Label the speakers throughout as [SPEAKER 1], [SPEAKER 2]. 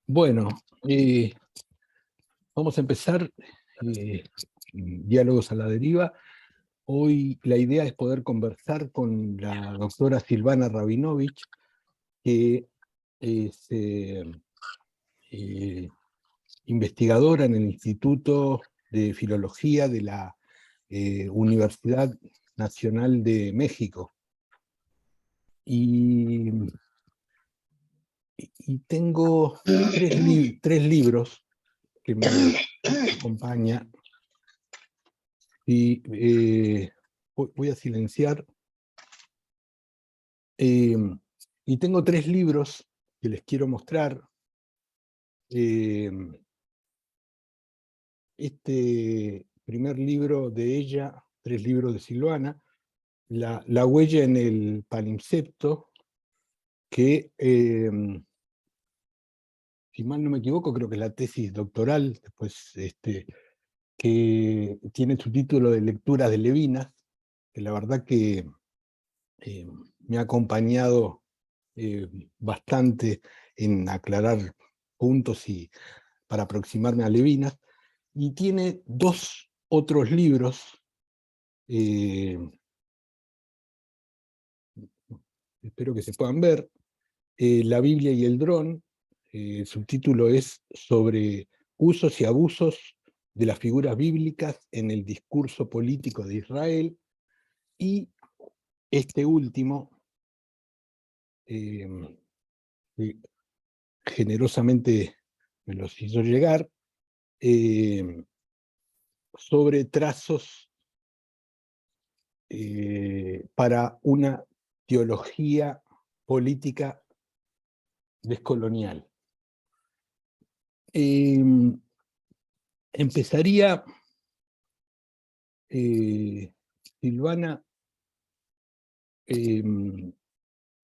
[SPEAKER 1] Bueno, vamos a empezar Diálogos a la Deriva. Hoy la idea es poder conversar con la doctora Silvana Rabinovich, que es investigadora en el Instituto de Filología de la Universidad Nacional de México. Y tengo tres libros que me acompañan. Y voy a silenciar. Y tengo tres libros que les quiero mostrar. Este primer libro de ella, tres libros de Silvana, La huella en el palimpsesto, que, si mal no me equivoco, creo que es la tesis doctoral, después, que tiene su título de Lecturas de Levinas, que la verdad que me ha acompañado bastante en aclarar puntos y para aproximarme a Levinas, y tiene dos otros libros, espero que se puedan ver, La Biblia y el dron. El subtítulo es sobre usos y abusos de las figuras bíblicas en el discurso político de Israel, y este último, que generosamente me los hizo llegar, sobre trazos para una teología política descolonial. Empezaría, Silvana,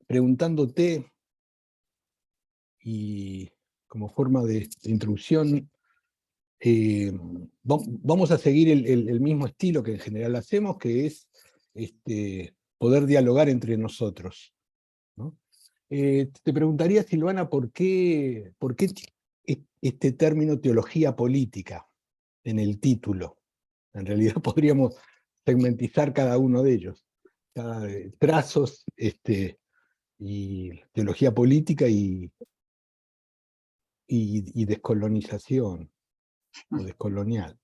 [SPEAKER 1] preguntándote, y como forma de introducción, vamos a seguir el mismo estilo que en general hacemos, que es poder dialogar entre nosotros, ¿no? Te preguntaría, Silvana, ¿por qué este término teología política en el título? En realidad podríamos segmentizar cada uno de ellos, trazos, y teología política y descolonización o descolonial.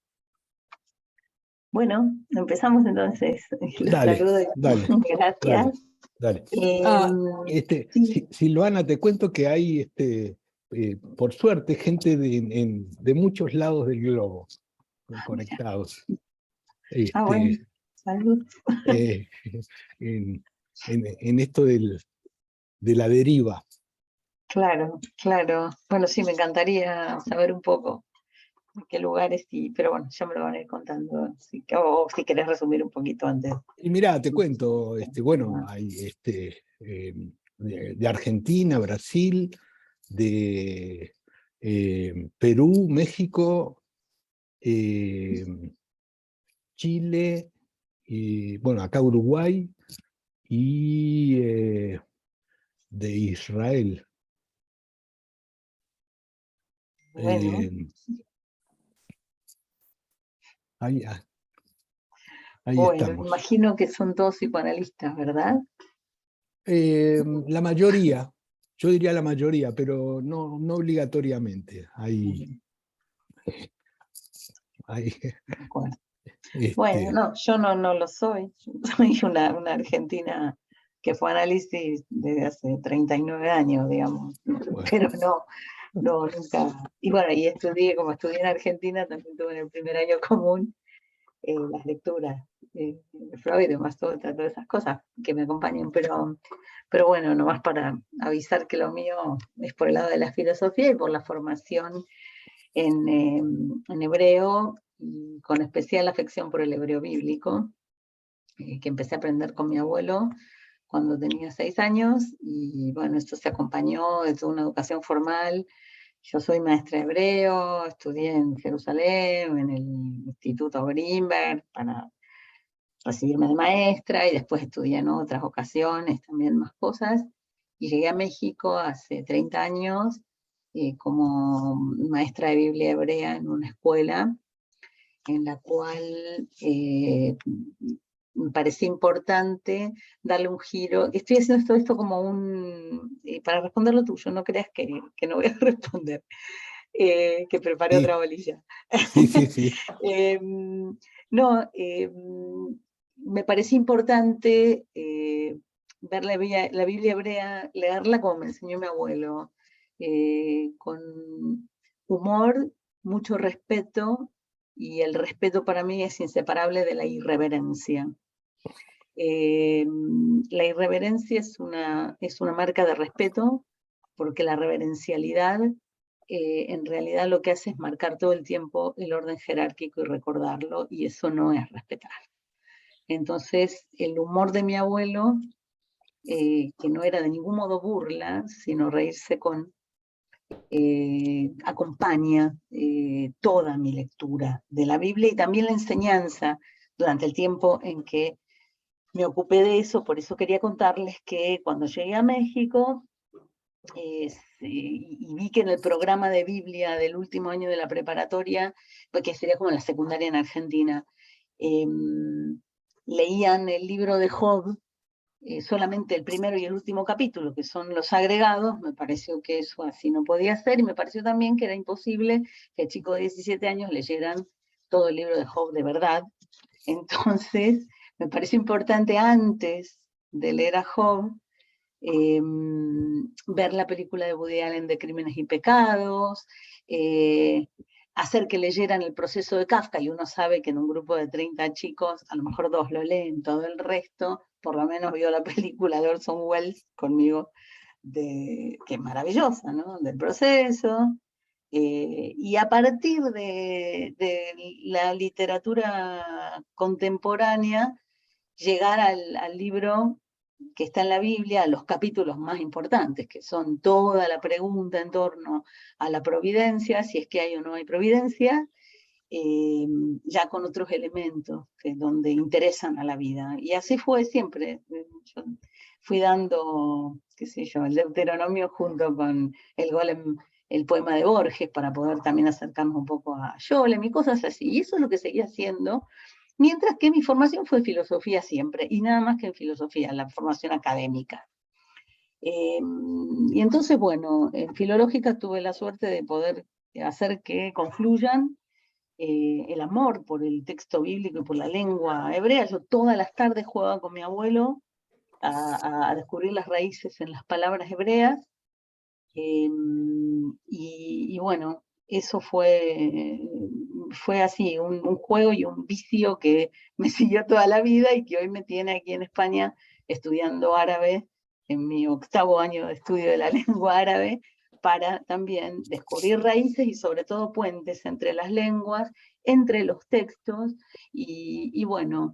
[SPEAKER 2] Bueno, empezamos entonces. Los
[SPEAKER 1] Dale,
[SPEAKER 2] saludo.
[SPEAKER 1] dale,
[SPEAKER 2] Gracias.
[SPEAKER 1] dale.
[SPEAKER 2] Sí.
[SPEAKER 1] Silvana, te cuento que hay, por suerte, gente de muchos lados del globo conectados.
[SPEAKER 2] Bueno, salud.
[SPEAKER 1] En esto de la deriva.
[SPEAKER 2] Claro, claro. Bueno, sí, me encantaría saber un poco en qué lugares, pero bueno, ya me lo van a ir contando. O si querés resumir un poquito antes.
[SPEAKER 1] Y mirá, te cuento, bueno, hay de Argentina, Brasil, de Perú, México, Chile, y bueno, acá Uruguay, y de Israel.
[SPEAKER 2] Bueno.
[SPEAKER 1] Ahí
[SPEAKER 2] Bueno,
[SPEAKER 1] estamos.
[SPEAKER 2] imagino que son todos psicoanalistas, ¿verdad?
[SPEAKER 1] La mayoría, yo diría la mayoría, pero no obligatoriamente.
[SPEAKER 2] Bueno, no, yo no lo soy. Soy una argentina que fue análisis desde hace 39 años, digamos.
[SPEAKER 1] Bueno.
[SPEAKER 2] Pero no, nunca. Y bueno, como estudié en Argentina, también tuve en el primer año común las lecturas de Freud, de Mastóta, todas esas cosas que me acompañan, pero bueno, nomás para avisar que lo mío es por el lado de la filosofía y por la formación en hebreo, y con especial afección por el hebreo bíblico, que empecé a aprender con mi abuelo cuando tenía 6 años, y bueno, esto se acompañó de toda una educación formal. Yo soy maestra de hebreo, estudié en Jerusalén, en el Instituto Grimberg, para recibirme de maestra, y después estudié en otras ocasiones también más cosas, y llegué a México hace 30 años como maestra de Biblia hebrea en una escuela, en la cual me parecía importante darle un giro. Estoy haciendo todo esto como para responder lo tuyo, no creas que no voy a responder, que preparé otra
[SPEAKER 1] Sí,
[SPEAKER 2] bolilla.
[SPEAKER 1] sí, sí, sí.
[SPEAKER 2] No, me parecía importante ver la Biblia hebrea, leerla como me enseñó mi abuelo, con humor, mucho respeto, y el respeto para mí es inseparable de la irreverencia. La irreverencia es una marca de respeto, porque la reverencialidad en realidad lo que hace es marcar todo el tiempo el orden jerárquico y recordarlo, y eso no es respetar. Entonces, el humor de mi abuelo, que no era de ningún modo burla, sino reírse con, acompaña toda mi lectura de la Biblia y también la enseñanza durante el tiempo en que me ocupé de eso. Por eso quería contarles que cuando llegué a México y vi que en el programa de Biblia del último año de la preparatoria, que sería como la secundaria en Argentina, leían el libro de Job, solamente el primero y el último capítulo, que son los agregados. Me pareció que eso así no podía ser, y me pareció también que era imposible que chicos de 17 años leyeran todo el libro de Job de verdad. Entonces, me pareció importante, antes de leer a Job, ver la película de Woody Allen de Crímenes y Pecados, hacer que leyeran El proceso de Kafka, y uno sabe que en un grupo de 30 chicos, a lo mejor 2 lo leen, todo el resto, por lo menos vio la película de Orson Welles conmigo, que es maravillosa, ¿no? Del proceso. Y a partir de la literatura contemporánea, llegar al libro que está en la Biblia, los capítulos más importantes, que son toda la pregunta en torno a la providencia, si es que hay o no hay providencia, ya con otros elementos donde interesan a la vida. Y así fue siempre. Yo fui dando, qué sé yo, el Deuteronomio junto con el Golem, el poema de Borges, para poder también acercarnos un poco a Scholem y cosas así. Y eso es lo que seguía haciendo, mientras que mi formación fue filosofía siempre, y nada más que en filosofía, la formación académica. Y entonces, bueno, en Filológica tuve la suerte de poder hacer que confluyan el amor por el texto bíblico y por la lengua hebrea. Yo todas las tardes jugaba con mi abuelo a descubrir las raíces en las palabras hebreas, y bueno, eso fue así, un juego y un vicio que me siguió toda la vida y que hoy me tiene aquí en España estudiando árabe, en mi 8º año de estudio de la lengua árabe, para también descubrir raíces y sobre todo puentes entre las lenguas, entre los textos, y bueno,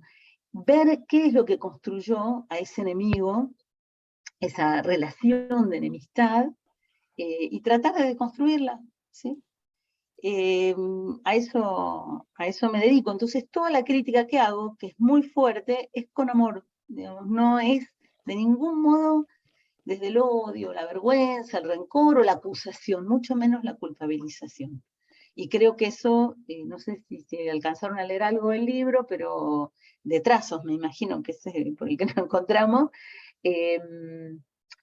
[SPEAKER 2] ver qué es lo que construyó a ese enemigo, esa relación de enemistad, y tratar de deconstruirla, ¿sí? A eso me dedico. Entonces, toda la crítica que hago, que es muy fuerte, es con amor. Digamos, no es de ningún modo desde el odio, la vergüenza, el rencor o la acusación, mucho menos la culpabilización. Y creo que eso, no sé si alcanzaron a leer algo del libro, pero de trazos, me imagino que es por el que nos encontramos, eh,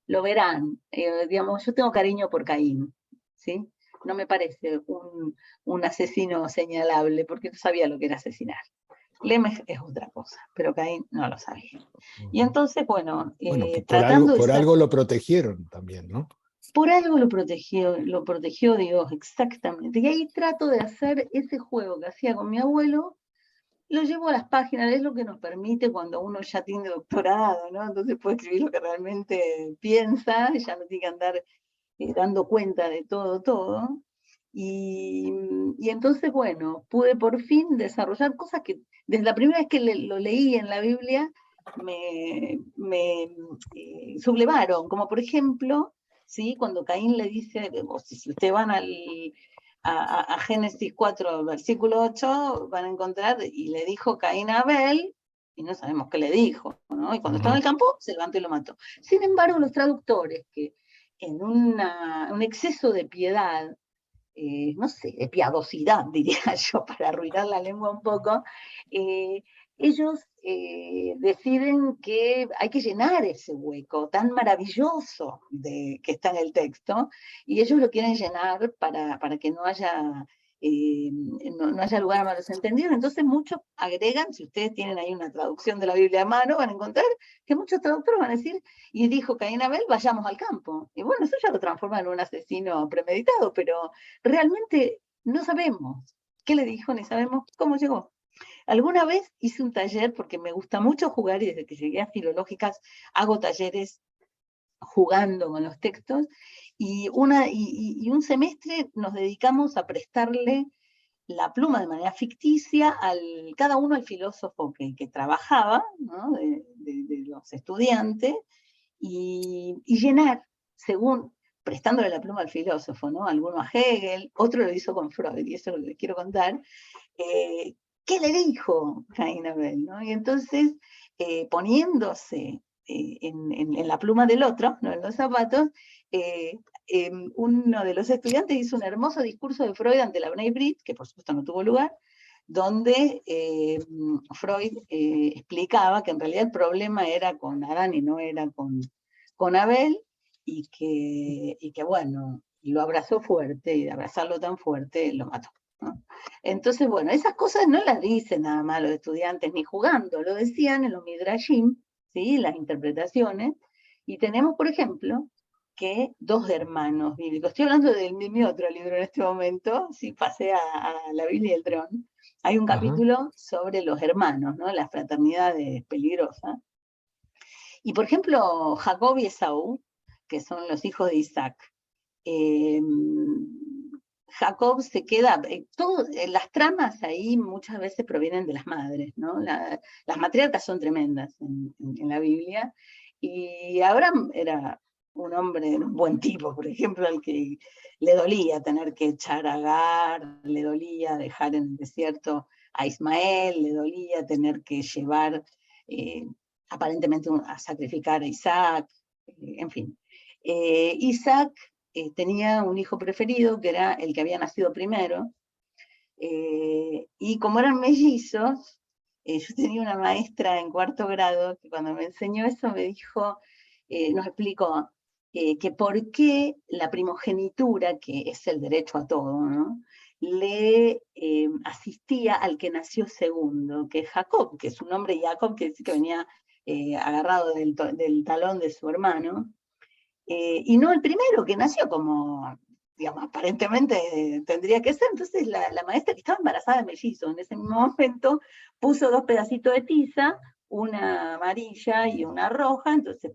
[SPEAKER 2] lo verán. Digamos, yo tengo cariño por Caín, ¿sí? No me parece un asesino señalable, porque no sabía lo que era asesinar. Lemech es otra cosa, pero Caín no lo sabía. Y entonces, bueno,
[SPEAKER 1] Bueno,
[SPEAKER 2] tratando de
[SPEAKER 1] por
[SPEAKER 2] ser...
[SPEAKER 1] algo lo protegieron también, ¿no?
[SPEAKER 2] Por algo lo protegió Dios, exactamente. Y ahí trato de hacer ese juego que hacía con mi abuelo, lo llevo a las páginas, es lo que nos permite cuando uno ya tiene doctorado, ¿no? Entonces puede escribir lo que realmente piensa, ya no tiene que andar dando cuenta de todo. Y entonces, bueno, pude por fin desarrollar cosas que desde la primera vez que lo leí en la Biblia me sublevaron, como por ejemplo, ¿sí? Cuando Caín le dice, si ustedes van a Génesis 4, versículo 8, van a encontrar, y le dijo Caín a Abel, y no sabemos qué le dijo, ¿no? Y cuando estaba en el campo, se levantó y lo mató. Sin embargo, los traductores que en un exceso de piedad, no sé, de piadosidad, diría yo, para arruinar la lengua un poco, ellos deciden que hay que llenar ese hueco tan maravilloso que está en el texto, y ellos lo quieren llenar para que no haya, no haya lugar a malos entendidos. Entonces muchos agregan, si ustedes tienen ahí una traducción de la Biblia a mano, van a encontrar que muchos traductores van a decir, y dijo Caín a Abel, vayamos al campo. Y bueno, eso ya lo transforma en un asesino premeditado, pero realmente no sabemos qué le dijo, ni sabemos cómo llegó. Alguna vez hice un taller, porque me gusta mucho jugar, y desde que llegué a Filológicas hago talleres jugando con los textos, y un semestre nos dedicamos a prestarle la pluma de manera ficticia cada uno al filósofo que trabajaba, ¿no? de los estudiantes, y llenar, según, prestándole la pluma al filósofo, ¿no? Alguno a Hegel, otro lo hizo con Freud, y eso es lo que les quiero contar. ¿Qué le dijo Caín a Abel, ¿no? Y entonces, poniéndose en la pluma del otro, ¿no? En los zapatos, uno de los estudiantes hizo un hermoso discurso de Freud ante la Bnei Brit, que por supuesto no tuvo lugar, donde Freud explicaba que en realidad el problema era con Adán y no era con Abel, y que bueno, lo abrazó fuerte, y de abrazarlo tan fuerte lo mató, ¿no? Entonces, bueno, esas cosas no las dicen nada más los estudiantes ni jugando, lo decían en los midrashim, ¿sí? Las interpretaciones, y tenemos, por ejemplo, que dos hermanos bíblicos, estoy hablando de mi otro libro en este momento, sí, pasé a la Biblia y el Dron, hay un capítulo sobre los hermanos, ¿no? La fraternidad es peligrosa. Y por ejemplo, Jacob y Esaú, que son los hijos de Isaac, Jacob se queda, las tramas ahí muchas veces provienen de las madres, ¿no? Las matriarcas son tremendas en la Biblia, y Abraham era un hombre, un buen tipo, por ejemplo, al que le dolía tener que echar a Agar, le dolía dejar en el desierto a Ismael, le dolía tener que llevar aparentemente a sacrificar a Isaac, en fin. Isaac tenía un hijo preferido, que era el que había nacido primero, y como eran mellizos, yo tenía una maestra en cuarto grado que cuando me enseñó eso me dijo, nos explicó que por qué la primogenitura, que es el derecho a todo, ¿no? Le asistía al que nació segundo, que es Jacob, que su nombre Jacob, que venía agarrado del talón de su hermano, y no el primero que nació, como, digamos, aparentemente tendría que ser. Entonces la maestra, que estaba embarazada de mellizo en ese mismo momento, puso dos pedacitos de tiza, una amarilla y una roja, entonces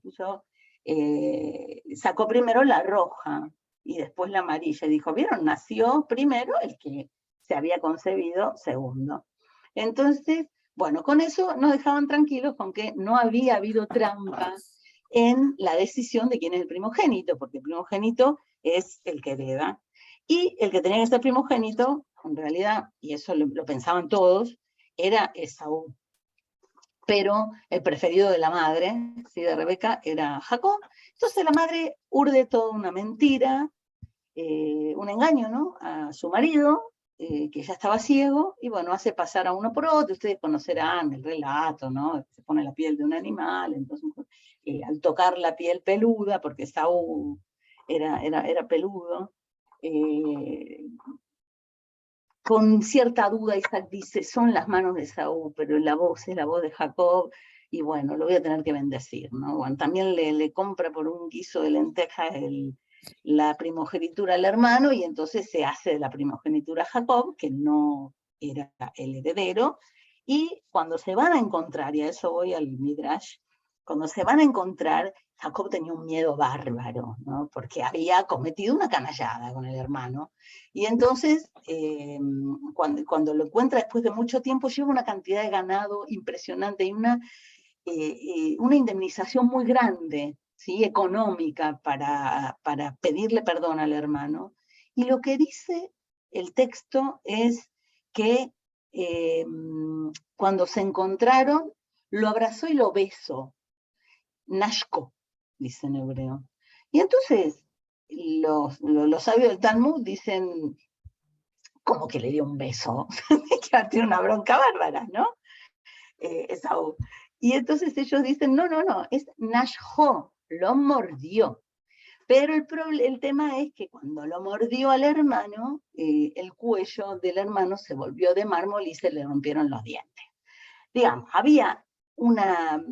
[SPEAKER 2] sacó primero la roja y después la amarilla, y dijo, ¿vieron? Nació primero el que se había concebido segundo. Entonces, bueno, con eso nos dejaban tranquilos con que no había habido trampa en la decisión de quién es el primogénito, porque el primogénito es el que hereda. Y el que tenía que ser primogénito, en realidad, y eso lo pensaban todos, era Esaú. Pero el preferido de la madre, ¿sí? De Rebeca, era Jacob. Entonces la madre urde toda una mentira, un engaño, ¿no? A su marido, que ya estaba ciego, y bueno, hace pasar a uno por otro. Ustedes conocerán el relato, ¿no? Se pone la piel de un animal, entonces al tocar la piel peluda, porque Saúl era peludo, con cierta duda Isaac dice, son las manos de Saúl, pero la voz es la voz de Jacob, y bueno, lo voy a tener que bendecir, ¿no? Bueno, también le compra por un guiso de lenteja la primogenitura al hermano, y entonces se hace de la primogenitura Jacob, que no era el heredero, y cuando se van a encontrar, y a eso voy al Midrash, cuando se van a encontrar, Jacob tenía un miedo bárbaro, ¿no? Porque había cometido una canallada con el hermano, y entonces, cuando lo encuentra después de mucho tiempo, lleva una cantidad de ganado impresionante y una indemnización muy grande, ¿sí? Económica, para pedirle perdón al hermano. Y lo que dice el texto es que cuando se encontraron, lo abrazó y lo besó. Nashko, dice en hebreo. Y entonces los sabios del Talmud dicen, como que le dio un beso, que tiene una bronca bárbara, ¿no? Esaú. Y entonces ellos dicen, no, es Nashjo, lo mordió. Pero el tema es que cuando lo mordió al hermano, el cuello del hermano se volvió de mármol y se le rompieron los dientes. Digamos, había una,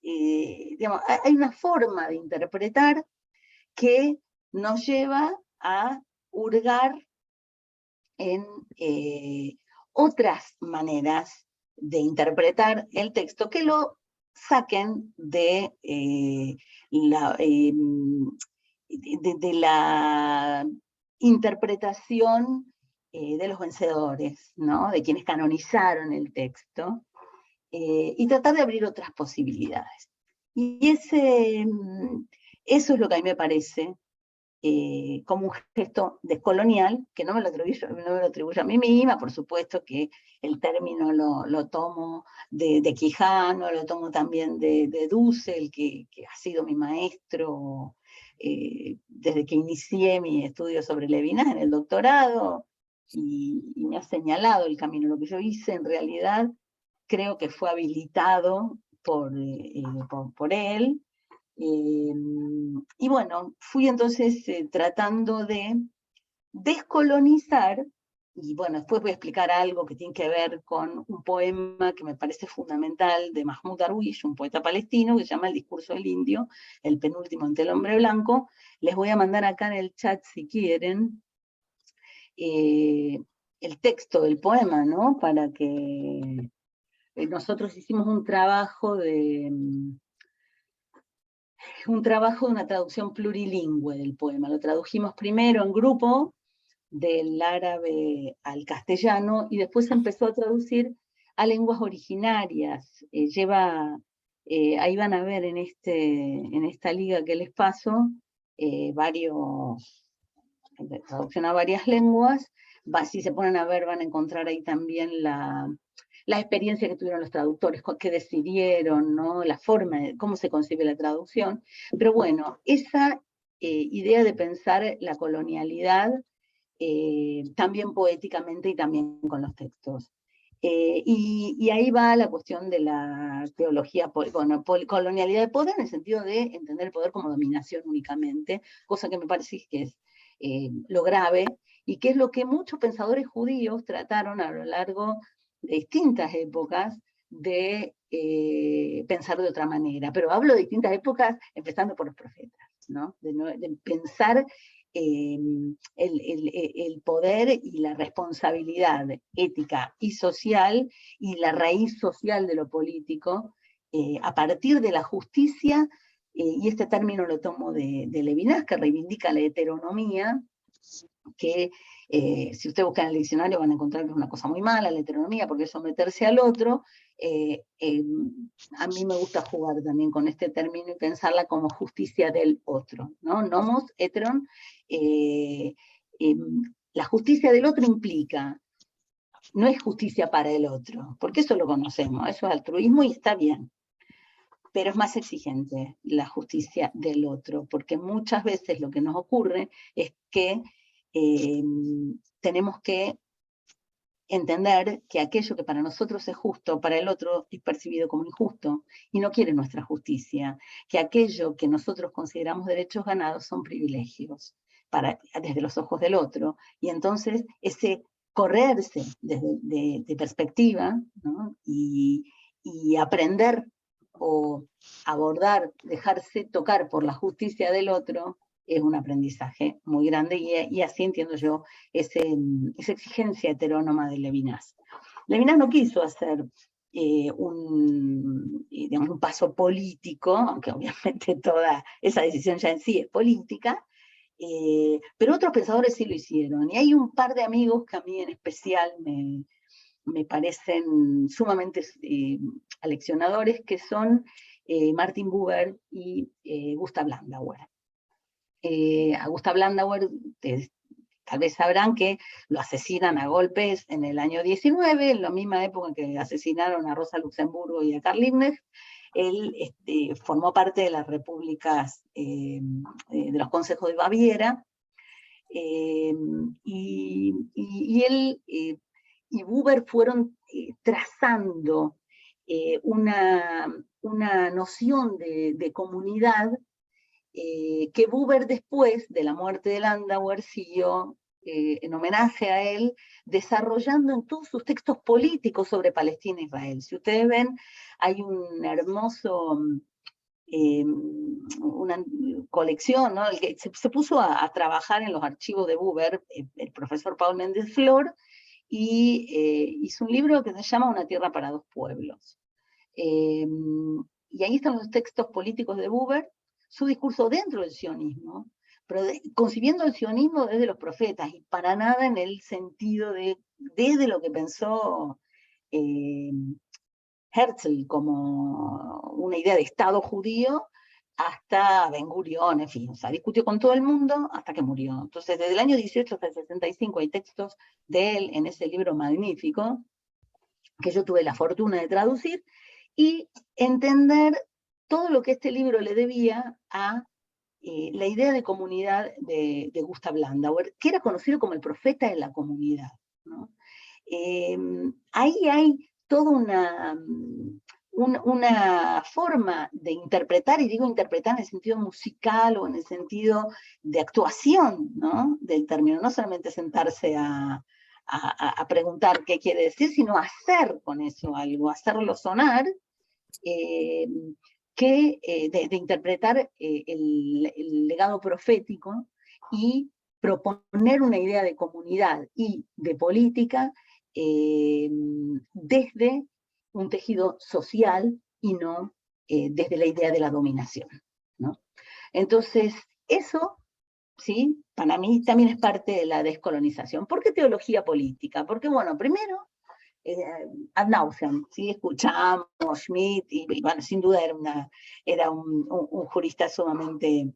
[SPEAKER 2] digamos, hay una forma de interpretar que nos lleva a hurgar en otras maneras de interpretar el texto que lo saquen de la interpretación de los vencedores, ¿no? De quienes canonizaron el texto, y tratar de abrir otras posibilidades. Y eso es lo que a mí me parece como un gesto descolonial, que no me lo atribuyo a mí misma, por supuesto que el término lo tomo de Quijano, lo tomo también de Dussel, que ha sido mi maestro desde que inicié mi estudio sobre Levinas en el doctorado, y me ha señalado el camino. Lo que yo hice en realidad creo que fue habilitado por él. Y bueno, fui entonces tratando de descolonizar, y bueno, después voy a explicar algo que tiene que ver con un poema que me parece fundamental de Mahmoud Darwish, un poeta palestino, que se llama El discurso del indio, el penúltimo ante el hombre blanco. Les voy a mandar acá en el chat, si quieren, el texto del poema, ¿no? Para que nosotros hicimos un trabajo de una traducción plurilingüe del poema. Lo tradujimos primero en grupo, del árabe al castellano, y después se empezó a traducir a lenguas originarias. Ahí van a ver en esta liga que les paso, traducción a varias lenguas. Si se ponen a ver, van a encontrar ahí también la experiencia que tuvieron los traductores, que decidieron, ¿no? La forma, cómo se concibe la traducción. Pero bueno, esa idea de pensar la colonialidad también poéticamente y también con los textos. Y ahí va la cuestión de la teología, colonialidad de poder, en el sentido de entender el poder como dominación únicamente, cosa que me parece que es lo grave, y que es lo que muchos pensadores judíos trataron a lo largo de distintas épocas de pensar de otra manera. Pero hablo de distintas épocas, empezando por los profetas, ¿no? De pensar el poder y la responsabilidad ética y social, y la raíz social de lo político, a partir de la justicia, y este término lo tomo de Levinas, que reivindica la heteronomía, que si ustedes buscan en el diccionario van a encontrar que es una cosa muy mala, la heteronomía, porque es someterse al otro. A mí me gusta jugar también con este término y pensarla como justicia del otro, ¿no? Nomos, heteron. La justicia del otro implica, no es justicia para el otro, porque eso lo conocemos, eso es altruismo y está bien, pero es más exigente la justicia del otro, porque muchas veces lo que nos ocurre es que tenemos que entender que aquello que para nosotros es justo, para el otro es percibido como injusto y no quiere nuestra justicia, que aquello que nosotros consideramos derechos ganados son privilegios desde los ojos del otro, y entonces ese correrse de perspectiva, ¿no? y aprender o abordar, dejarse tocar por la justicia del otro, es un aprendizaje muy grande, y así entiendo yo esa exigencia heterónoma de Levinas. Levinas no quiso hacer un paso político, aunque obviamente toda esa decisión ya en sí es política, pero otros pensadores sí lo hicieron, y hay un par de amigos que a mí en especial me parecen sumamente aleccionadores, que son Martin Buber y Gustav Landauer. A Gustav Landauer, tal vez sabrán que lo asesinan a golpes en el año 19, en la misma época en que asesinaron a Rosa Luxemburgo y a Karl Liebknecht, Él formó parte de las repúblicas, de los consejos de Baviera, y él y Buber fueron trazando una noción de comunidad que Buber, después de la muerte de Landauer, siguió en homenaje a él, desarrollando en todos sus textos políticos sobre Palestina e Israel. Si ustedes ven, hay un hermoso, una colección, ¿no? El que se puso a trabajar en los archivos de Buber, el profesor Paul Méndez Flor, y hizo un libro que se llama Una tierra para dos pueblos. Y ahí están los textos políticos de Buber, su discurso dentro del sionismo, pero concibiendo el sionismo desde los profetas, y para nada en el sentido desde lo que pensó Herzl como una idea de Estado judío, hasta Ben Gurión, en fin, o sea, discutió con todo el mundo hasta que murió. Entonces, desde el año 18 hasta el 65 hay textos de él en ese libro magnífico, que yo tuve la fortuna de traducir, y entender todo lo que este libro le debía a la idea de comunidad de Gustav Landauer, que era conocido como el profeta de la comunidad, ¿no? Ahí hay toda una forma de interpretar, y digo interpretar en el sentido musical o en el sentido de actuación, ¿no? Del término, no solamente sentarse a preguntar qué quiere decir, sino hacer con eso algo, hacerlo sonar, de interpretar el legado profético y proponer una idea de comunidad y de política desde un tejido social y no desde la idea de la dominación, ¿no? Entonces, eso, ¿sí?, para mí también es parte de la descolonización. ¿Por qué teología política? Porque, bueno, primero, ad nauseam, ¿sí? Escuchamos Schmitt, y bueno, sin duda era un jurista sumamente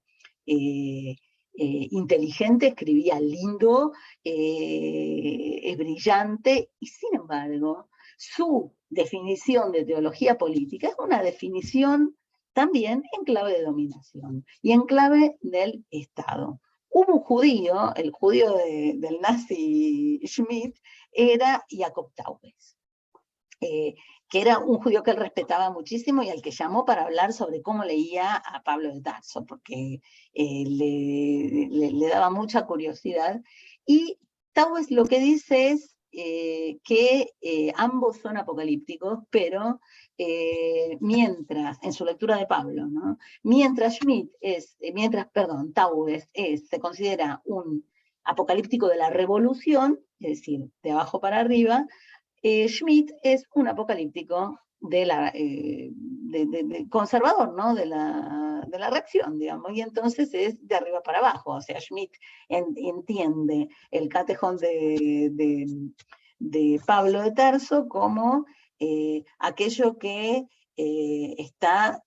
[SPEAKER 2] inteligente, escribía lindo, es brillante, y sin embargo, su definición de teología política es una definición también en clave de dominación y en clave del Estado. Hubo un judío, el judío del nazi Schmitt, era Jacob Taubes, que era un judío que él respetaba muchísimo y al que llamó para hablar sobre cómo leía a Pablo de Tarso, porque le daba mucha curiosidad. Y Taubes lo que dice es que ambos son apocalípticos, pero mientras, en su lectura de Pablo, ¿no?, mientras Taubes se considera un apocalíptico de la revolución, es decir, de abajo para arriba, Schmitt es un apocalíptico conservador, ¿no?, de la reacción, digamos, y entonces es de arriba para abajo. O sea, Schmitt entiende el catejón de Pablo de Tarso como aquello que está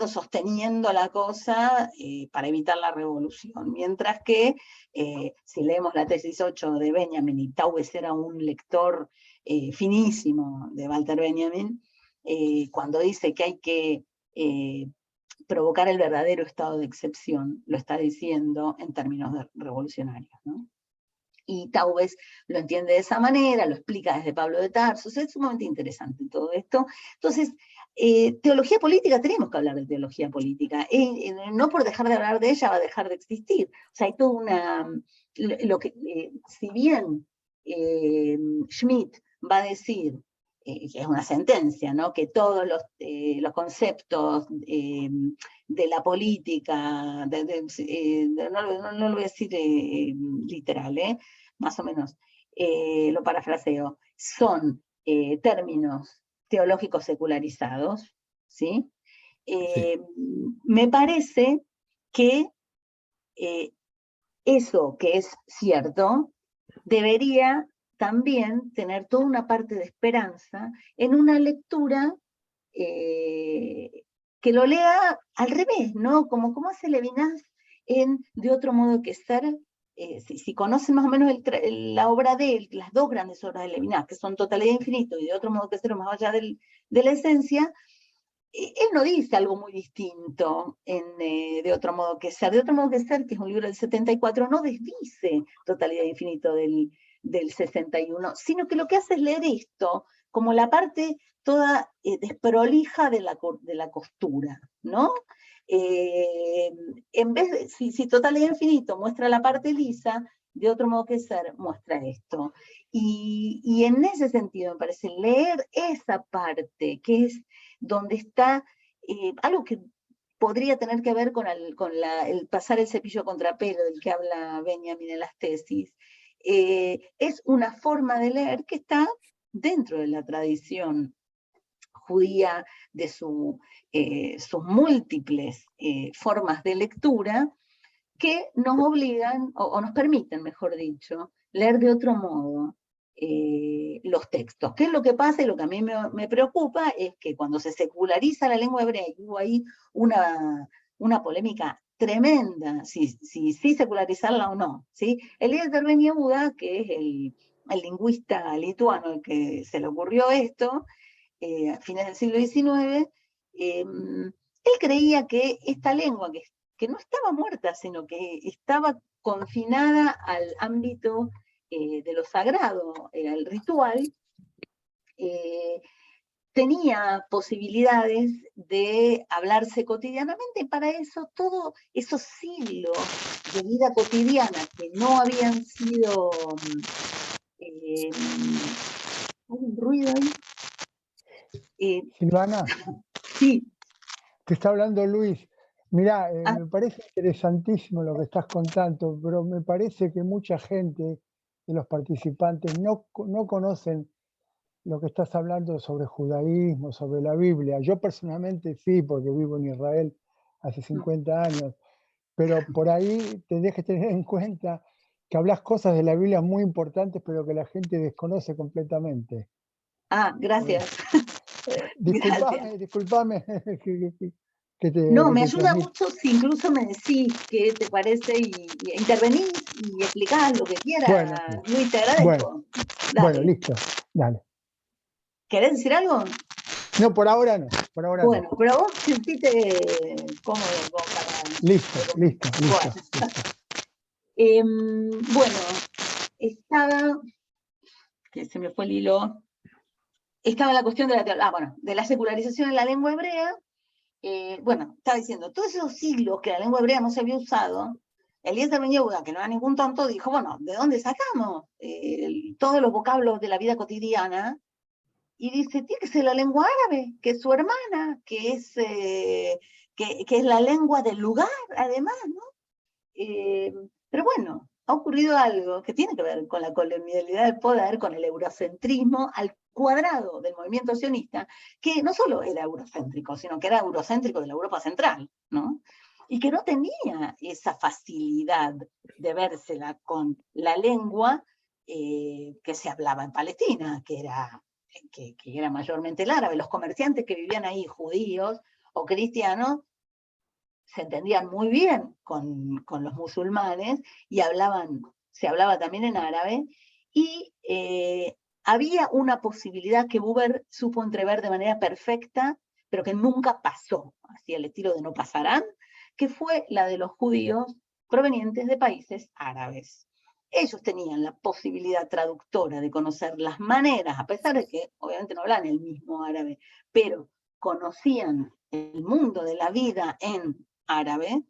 [SPEAKER 2] sosteniendo la cosa para evitar la revolución, mientras que si leemos la tesis 8 de Benjamin, y Taubes era un lector finísimo de Walter Benjamin, cuando dice que hay que provocar el verdadero estado de excepción, lo está diciendo en términos revolucionarios, ¿no? Y Taubes lo entiende de esa manera, lo explica desde Pablo de Tarso, es sumamente interesante todo esto. Entonces, teología política, tenemos que hablar de teología política, no por dejar de hablar de ella va a dejar de existir. O sea, hay toda si bien Schmitt va a decir, que es una sentencia, ¿no?, que todos los conceptos de la política, no lo voy a decir literal, más o menos, lo parafraseo, son términos teológicos secularizados, ¿sí?
[SPEAKER 1] Sí.
[SPEAKER 2] Me parece que eso que es cierto debería también tener toda una parte de esperanza en una lectura que lo lea al revés, ¿no? ¿Cómo hace Levinas en De otro modo que ser? Si conocen más o menos la obra de él, las dos grandes obras de Levinas, que son Totalidad e Infinito y De otro modo que ser, más allá de la esencia, él no dice algo muy distinto de otro modo que ser. De otro modo que ser, que es un libro del 74, no desdice Totalidad e Infinito del 61, sino que lo que hace es leer esto como la parte toda desprolija de la costura, ¿no? En vez de, si Totalidad e Infinito muestra la parte lisa, de otro modo que ser, muestra esto. Y en ese sentido, me parece, leer esa parte, que es donde está algo que podría tener que ver con el pasar el cepillo contra pelo del que habla Benjamin en las tesis, es una forma de leer que está dentro de la tradición judía, de sus múltiples formas de lectura, que nos obligan, o nos permiten, mejor dicho, leer de otro modo los textos. ¿Qué es lo que pasa? Y lo que a mí me preocupa es que cuando se seculariza la lengua hebrea, y hubo ahí una polémica tremenda, si secularizarla o no, ¿sí? Eliezer Ben Yehuda, que es el lingüista lituano al que se le ocurrió esto, a fines del siglo XIX, él creía que esta lengua, que no estaba muerta, sino que estaba confinada al ámbito de lo sagrado, el ritual, tenía posibilidades de hablarse cotidianamente, y para eso todos esos siglos de vida cotidiana que no habían sido... ¿hay un ruido ahí?
[SPEAKER 3] Silvana,
[SPEAKER 2] Sí.
[SPEAKER 3] te está hablando Luis. Mirá,
[SPEAKER 2] Ah,
[SPEAKER 3] me parece interesantísimo lo que estás contando, pero me parece que mucha gente de los participantes no conocen lo que estás hablando sobre judaísmo, sobre la Biblia. Yo personalmente sí, porque vivo en Israel hace 50 años, pero por ahí tenés que tener en cuenta que hablas cosas de la Biblia muy importantes, pero que la gente desconoce completamente.
[SPEAKER 2] gracias. Gracias.
[SPEAKER 3] Disculpame que
[SPEAKER 2] No, me
[SPEAKER 3] te
[SPEAKER 2] ayuda
[SPEAKER 3] transmito.
[SPEAKER 2] mucho si incluso me decís qué te parece y intervenís y explicás lo que quieras.
[SPEAKER 3] Bueno,
[SPEAKER 2] Luis, te
[SPEAKER 3] bueno,
[SPEAKER 2] agradezco.
[SPEAKER 3] bueno,
[SPEAKER 2] Dale.
[SPEAKER 3] listo, dale.
[SPEAKER 2] ¿Querés decir algo?
[SPEAKER 3] No, por ahora no, por ahora no.
[SPEAKER 2] Bueno, pero vos sentite cómodo para...
[SPEAKER 3] Listo.
[SPEAKER 2] Bueno, estaba, que se me fue el hilo, estaba la cuestión de de la secularización en la lengua hebrea. Bueno, estaba diciendo, todos esos siglos que la lengua hebrea no se había usado, Eliezer Ben Yehuda, que no era ningún tonto, dijo, bueno, ¿de dónde sacamos todos los vocablos de la vida cotidiana? Y dice, tiene que ser la lengua árabe, que es su hermana, que es la lengua del lugar, además, ¿no? Pero bueno, ha ocurrido algo que tiene que ver con la colonialidad del poder, con el eurocentrismo al cuadrado del movimiento sionista, que no solo era eurocéntrico, sino que era eurocéntrico de la Europa central, ¿no? Y que no tenía esa facilidad de vérsela con la lengua que se hablaba en Palestina, que era mayormente el árabe. Los comerciantes que vivían ahí, judíos o cristianos, se entendían muy bien con los musulmanes y se hablaba también en árabe, y había una posibilidad que Buber supo entrever de manera perfecta, pero que nunca pasó, así al estilo de no pasarán, que fue la de los judíos provenientes de países árabes. Ellos tenían la posibilidad traductora de conocer las maneras, a pesar de que obviamente no hablan el mismo árabe, pero conocían el mundo de la vida en árabe,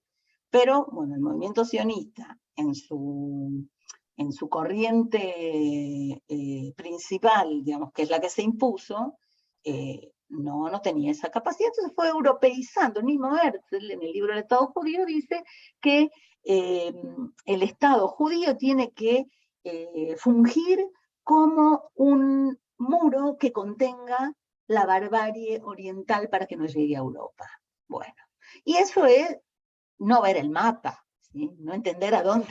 [SPEAKER 2] pero bueno, el movimiento sionista en su corriente principal, digamos, que es la que se impuso, no tenía esa capacidad, entonces fue europeizando. El mismo Herzl, en el libro del Estado Judío, dice que el Estado judío tiene que fungir como un muro que contenga la barbarie oriental para que no llegue a Europa. Bueno, y eso es no ver el mapa, ¿sí? No entender a dónde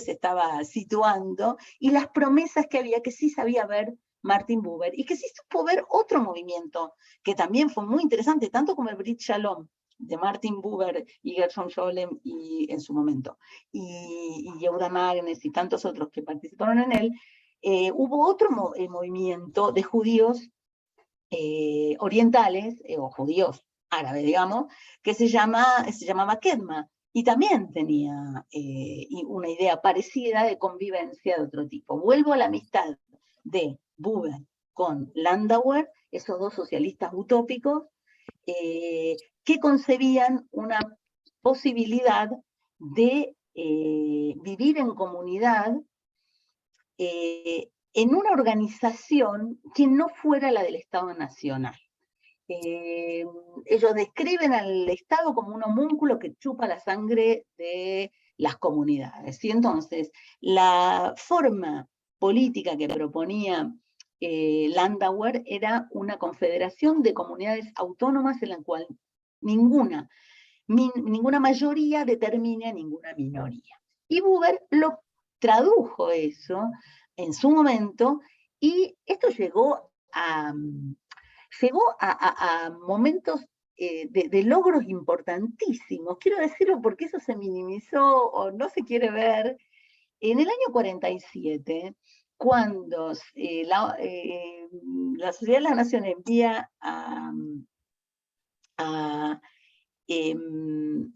[SPEAKER 2] se estaba situando, y las promesas que había, que sí sabía ver Martin Buber, y que sí supo ver otro movimiento, que también fue muy interesante, tanto como el Brit Shalom, de Martin Buber y Gershom Scholem y, en su momento, y Yehuda Magnes y tantos otros que participaron en él. Hubo otro movimiento de judíos orientales, o judíos árabes, digamos, que se llamaba Kedma, y también tenía una idea parecida de convivencia de otro tipo. Vuelvo a la amistad de Buber con Landauer, esos dos socialistas utópicos, que concebían una posibilidad de vivir en comunidad en una organización que no fuera la del Estado Nacional. Ellos describen al Estado como un homúnculo que chupa la sangre de las comunidades. Y entonces, la forma política que proponía Landauer era una confederación de comunidades autónomas en la cual ninguna mayoría determina ninguna minoría. Y Buber lo tradujo eso en su momento, y esto llegó a momentos de logros importantísimos. Quiero decirlo porque eso se minimizó o no se quiere ver. En el año 47, cuando la Sociedad de las Naciones envía a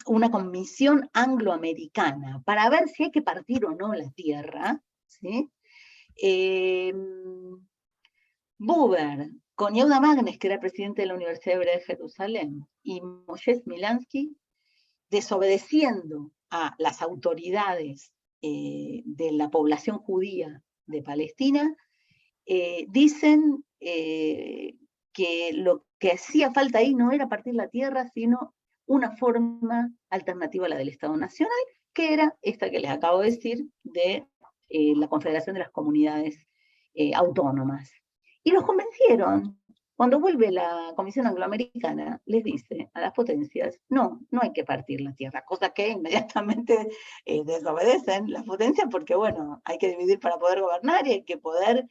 [SPEAKER 2] una comisión angloamericana para ver si hay que partir o no la tierra, ¿sí? Buber, con Yehuda Magnes, que era presidente de la Universidad Hebrea de Jerusalén, y Moshe Smilansky, desobedeciendo a las autoridades de la población judía de Palestina, dicen que lo que hacía falta ahí no era partir la tierra, sino una forma alternativa a la del Estado Nacional, que era esta que les acabo de decir, de la Confederación de las Comunidades Autónomas. Y los convencieron. Cuando vuelve la Comisión Angloamericana, les dice a las potencias, no hay que partir la tierra, cosa que inmediatamente desobedecen las potencias, porque bueno, hay que dividir para poder gobernar y hay que poder,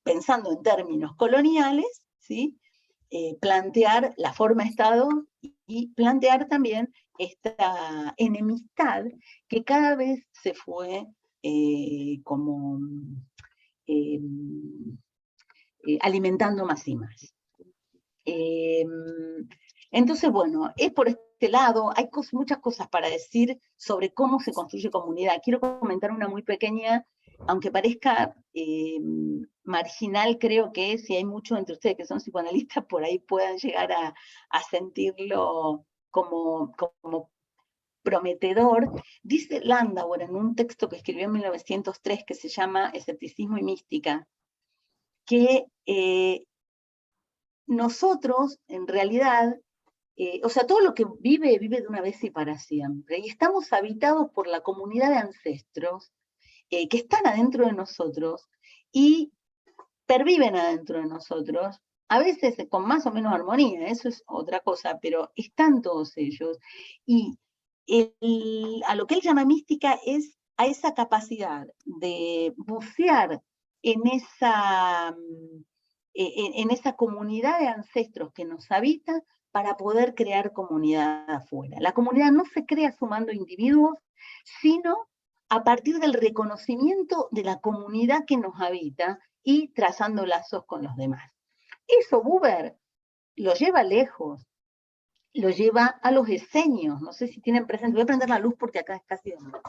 [SPEAKER 2] pensando en términos coloniales, ¿sí? Plantear la forma de Estado y plantear también esta enemistad que cada vez se fue alimentando más y más. Entonces, bueno, es por este lado, hay muchas cosas para decir sobre cómo se construye comunidad. Quiero comentar una muy pequeña, aunque parezca marginal, creo que si hay muchos entre ustedes que son psicoanalistas, por ahí puedan llegar a sentirlo como prometedor. Dice Landauer en un texto que escribió en 1903 que se llama Escepticismo y Mística, que nosotros, en realidad, o sea, todo lo que vive de una vez y para siempre, y estamos habitados por la comunidad de ancestros que están adentro de nosotros y perviven adentro de nosotros, a veces con más o menos armonía, eso es otra cosa, pero están todos ellos. Y a lo que él llama mística es a esa capacidad de bucear en esa comunidad de ancestros que nos habita para poder crear comunidad afuera. La comunidad no se crea sumando individuos, sino a partir del reconocimiento de la comunidad que nos habita y trazando lazos con los demás. Eso Buber lo lleva lejos, lo lleva a los esenios. No sé si tienen presente, voy a prender la luz porque acá es casi de noche.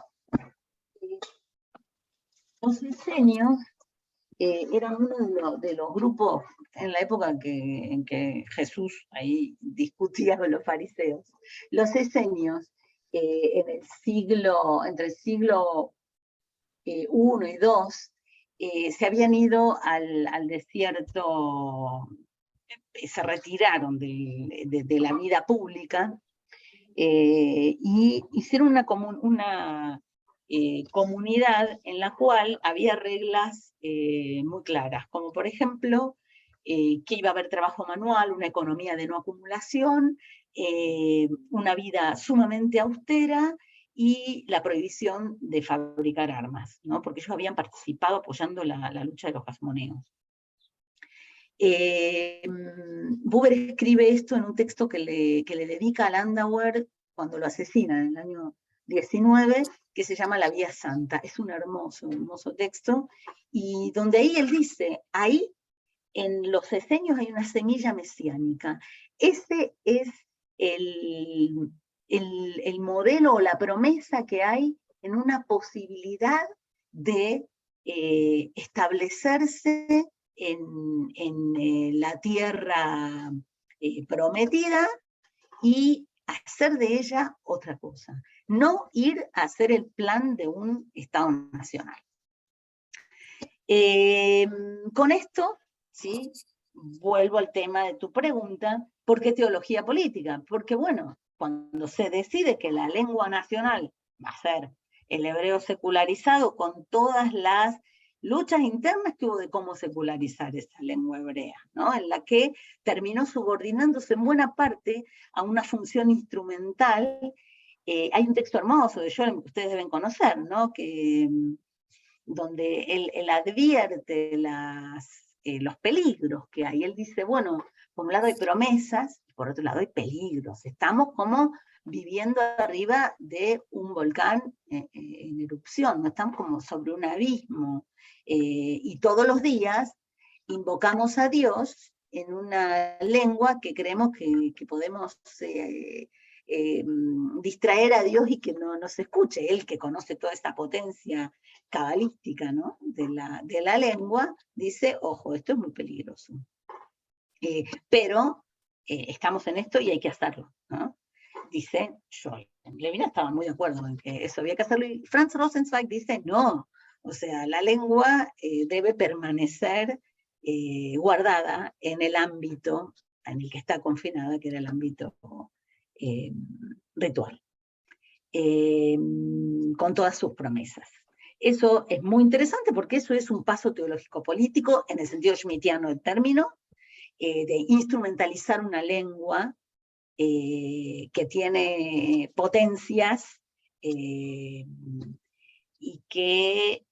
[SPEAKER 2] Los esenios eran uno de los grupos en la época en que Jesús ahí discutía con los fariseos. Los esenios entre el siglo I y II se habían ido al desierto, se retiraron de la vida pública y hicieron una comunidad en la cual había reglas muy claras, como por ejemplo que iba a haber trabajo manual, una economía de no acumulación, una vida sumamente austera y la prohibición de fabricar armas, ¿no? Porque ellos habían participado apoyando la lucha de los hasmoneos. Buber escribe esto en un texto que le dedica a Landauer cuando lo asesina en el año 19, que se llama La Vía Santa. Es un hermoso, hermoso texto, y donde ahí él dice, ahí en los esenios hay una semilla mesiánica. Ese es el modelo o la promesa que hay en una posibilidad de establecerse en la tierra prometida y hacer de ella otra cosa. No ir a hacer el plan de un Estado nacional. Con esto, ¿sí? Vuelvo al tema de tu pregunta, ¿por qué teología política? Porque, bueno, cuando se decide que la lengua nacional va a ser el hebreo secularizado, con todas las luchas internas que hubo de cómo secularizar esa lengua hebrea, ¿no? En la que terminó subordinándose en buena parte a una función instrumental. Hay un texto hermoso de Scholem que ustedes deben conocer, ¿no? Donde él advierte los peligros que hay. Él dice, bueno, por un lado hay promesas, por otro lado hay peligros. Estamos como viviendo arriba de un volcán en erupción, no estamos como sobre un abismo. Y todos los días invocamos a Dios en una lengua que creemos que podemos distraer a Dios y que no se escuche. Él que conoce toda esta potencia cabalística, ¿no? de la lengua, dice, ojo, esto es muy peligroso. Pero estamos en esto y hay que hacerlo, ¿no? Dice Scholem. Levinas estaba muy de acuerdo en que eso había que hacerlo, y Franz Rosenzweig dice, no, o sea, la lengua debe permanecer guardada en el ámbito en el que está confinada, que era el ámbito ritual, con todas sus promesas. Eso es muy interesante porque eso es un paso teológico-político en el sentido schmittiano del término, de instrumentalizar una lengua que tiene potencias y que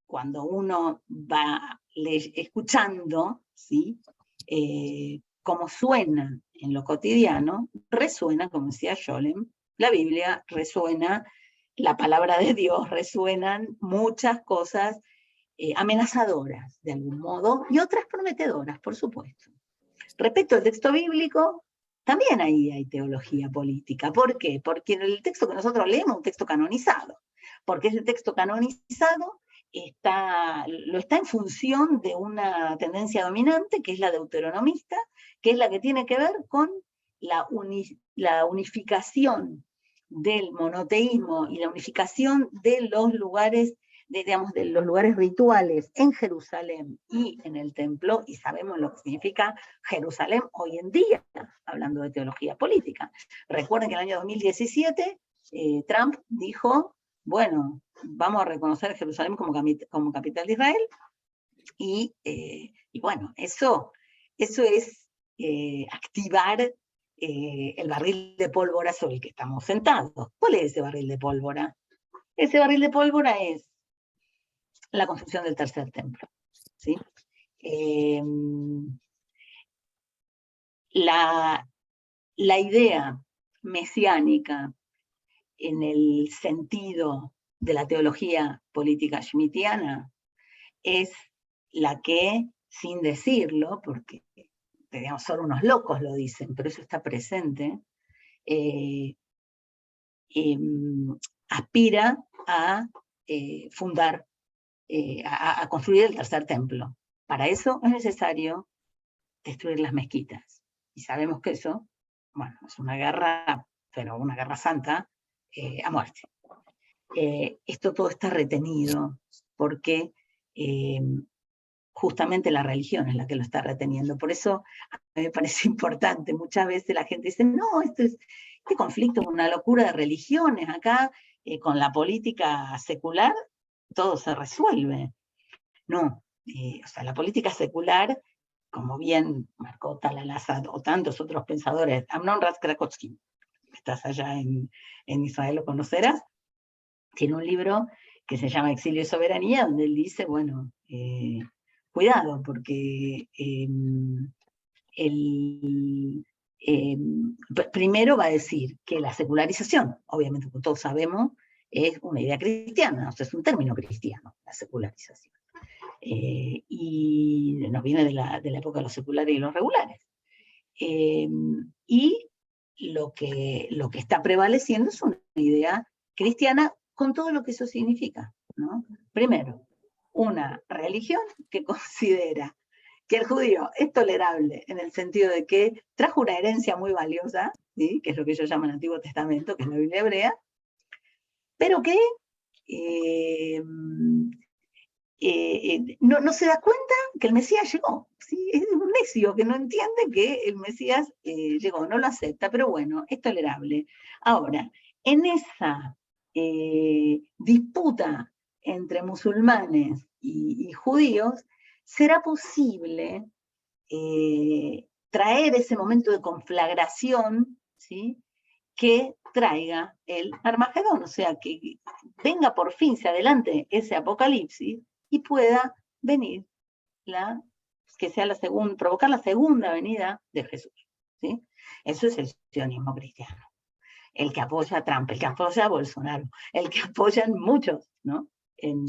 [SPEAKER 2] cuando uno va escuchando, ¿sí? Cómo suena en lo cotidiano, resuena, como decía Scholem, la Biblia resuena, la palabra de Dios, resuenan muchas cosas amenazadoras de algún modo y otras prometedoras, por supuesto. Respecto al texto bíblico, también ahí hay teología política. ¿Por qué? Porque el texto que nosotros leemos es un texto canonizado, porque ese texto canonizado lo está en función de una tendencia dominante, que es la deuteronomista, que es la que tiene que ver con la unificación del monoteísmo y la unificación de los lugares, de los lugares rituales en Jerusalén y en el templo, y sabemos lo que significa Jerusalén hoy en día, hablando de teología política. Recuerden que en el año 2017 Trump dijo, bueno, vamos a reconocer Jerusalén como capital de Israel, y bueno, eso es activar el barril de pólvora sobre el que estamos sentados. ¿Cuál es ese barril de pólvora? Ese barril de pólvora es la construcción del tercer templo, ¿sí? La idea mesiánica en el sentido de la teología política schmittiana es la que, sin decirlo, porque digamos, solo unos locos lo dicen, pero eso está presente, aspira a fundar, a construir el tercer templo. Para eso es necesario destruir las mezquitas. Y sabemos que eso, bueno, es una guerra, pero una guerra santa, a muerte. Esto todo está retenido porque justamente la religión es la que lo está reteniendo. Por eso a mí me parece importante. Muchas veces la gente dice, no, este conflicto es una locura de religiones. Acá, con la política secular, todo se resuelve. No, o sea, la política secular, como bien marcó Tal al-Assad o tantos otros pensadores, Amnon Raz Krakowski, que estás allá en Israel, lo conocerás, tiene un libro que se llama Exilio y Soberanía, donde él dice, bueno, cuidado, porque primero va a decir que la secularización, obviamente como todos sabemos, es una idea cristiana, o sea, es un término cristiano, la secularización. y nos viene de la época de los seculares y los regulares. Y lo que está prevaleciendo es una idea cristiana con todo lo que eso significa, ¿no? Primero, una religión que considera que el judío es tolerable en el sentido de que trajo una herencia muy valiosa, ¿sí? Que es lo que ellos llaman Antiguo Testamento, que es la Biblia hebrea, pero que no se da cuenta que el Mesías llegó, ¿sí? Es un necio que no entiende que el Mesías llegó, no lo acepta, pero bueno, es tolerable. Ahora, en esa disputa entre musulmanes y judíos, ¿será posible traer ese momento de conflagración, ¿sí? Que traiga el Armagedón, o sea, que venga por fin, se adelante ese apocalipsis y pueda venir que sea provocar la segunda venida de Jesús, ¿sí? Eso es el sionismo cristiano. El que apoya a Trump, el que apoya a Bolsonaro, el que apoyan muchos, ¿no? En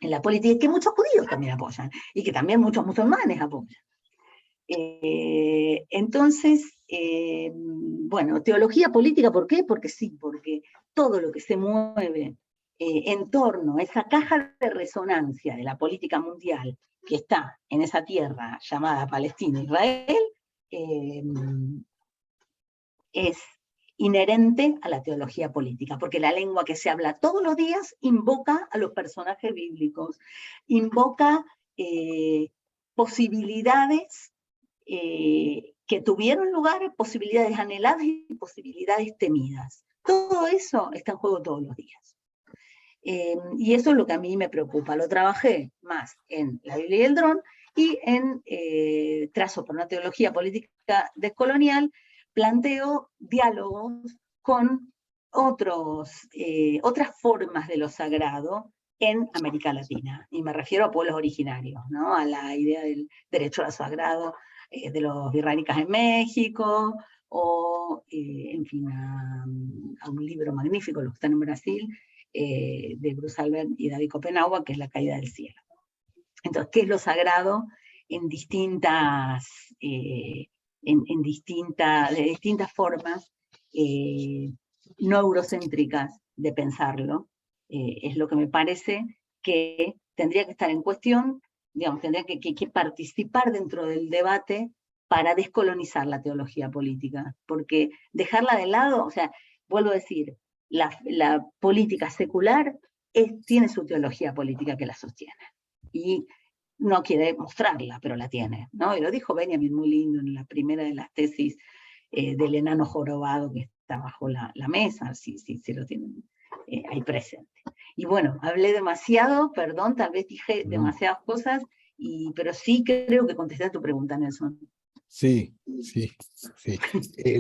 [SPEAKER 2] la política, y que muchos judíos también apoyan, y que también muchos musulmanes apoyan. Entonces, bueno, teología política, ¿por qué? Porque sí, porque todo lo que se mueve en torno a esa caja de resonancia de la política mundial que está en esa tierra llamada Palestina-Israel, es inherente a la teología política, porque la lengua que se habla todos los días invoca a los personajes bíblicos, invoca posibilidades que tuvieron lugar, posibilidades anheladas y posibilidades temidas. Todo eso está en juego todos los días. Y eso es lo que a mí me preocupa. Lo trabajé más en La Biblia y el Dron y en Trazo por una teología política descolonial, planteo diálogos con otras formas de lo sagrado en América Latina. Y me refiero a pueblos originarios, ¿no? A la idea del derecho a lo sagrado de los virreinicas en México, o, en fin, a un libro magnífico, los que están en Brasil, de Bruce Albert y David Copenhague, que es La caída del cielo. Entonces, ¿qué es lo sagrado en distintas formas no eurocéntricas de pensarlo? Es lo que me parece que tendría que estar en cuestión, digamos, tendría que participar dentro del debate para descolonizar la teología política, porque dejarla de lado, o sea, vuelvo a decir, la política secular tiene su teología política que la sostiene, y no quiere mostrarla, pero la tiene, ¿no? Y lo dijo Benjamin muy lindo en la primera de las tesis del enano jorobado que está bajo la mesa, si lo tienen ahí presente. Y bueno, hablé demasiado, perdón, tal vez dije demasiadas cosas, pero sí creo que contesté a tu pregunta, Nelson.
[SPEAKER 1] Sí.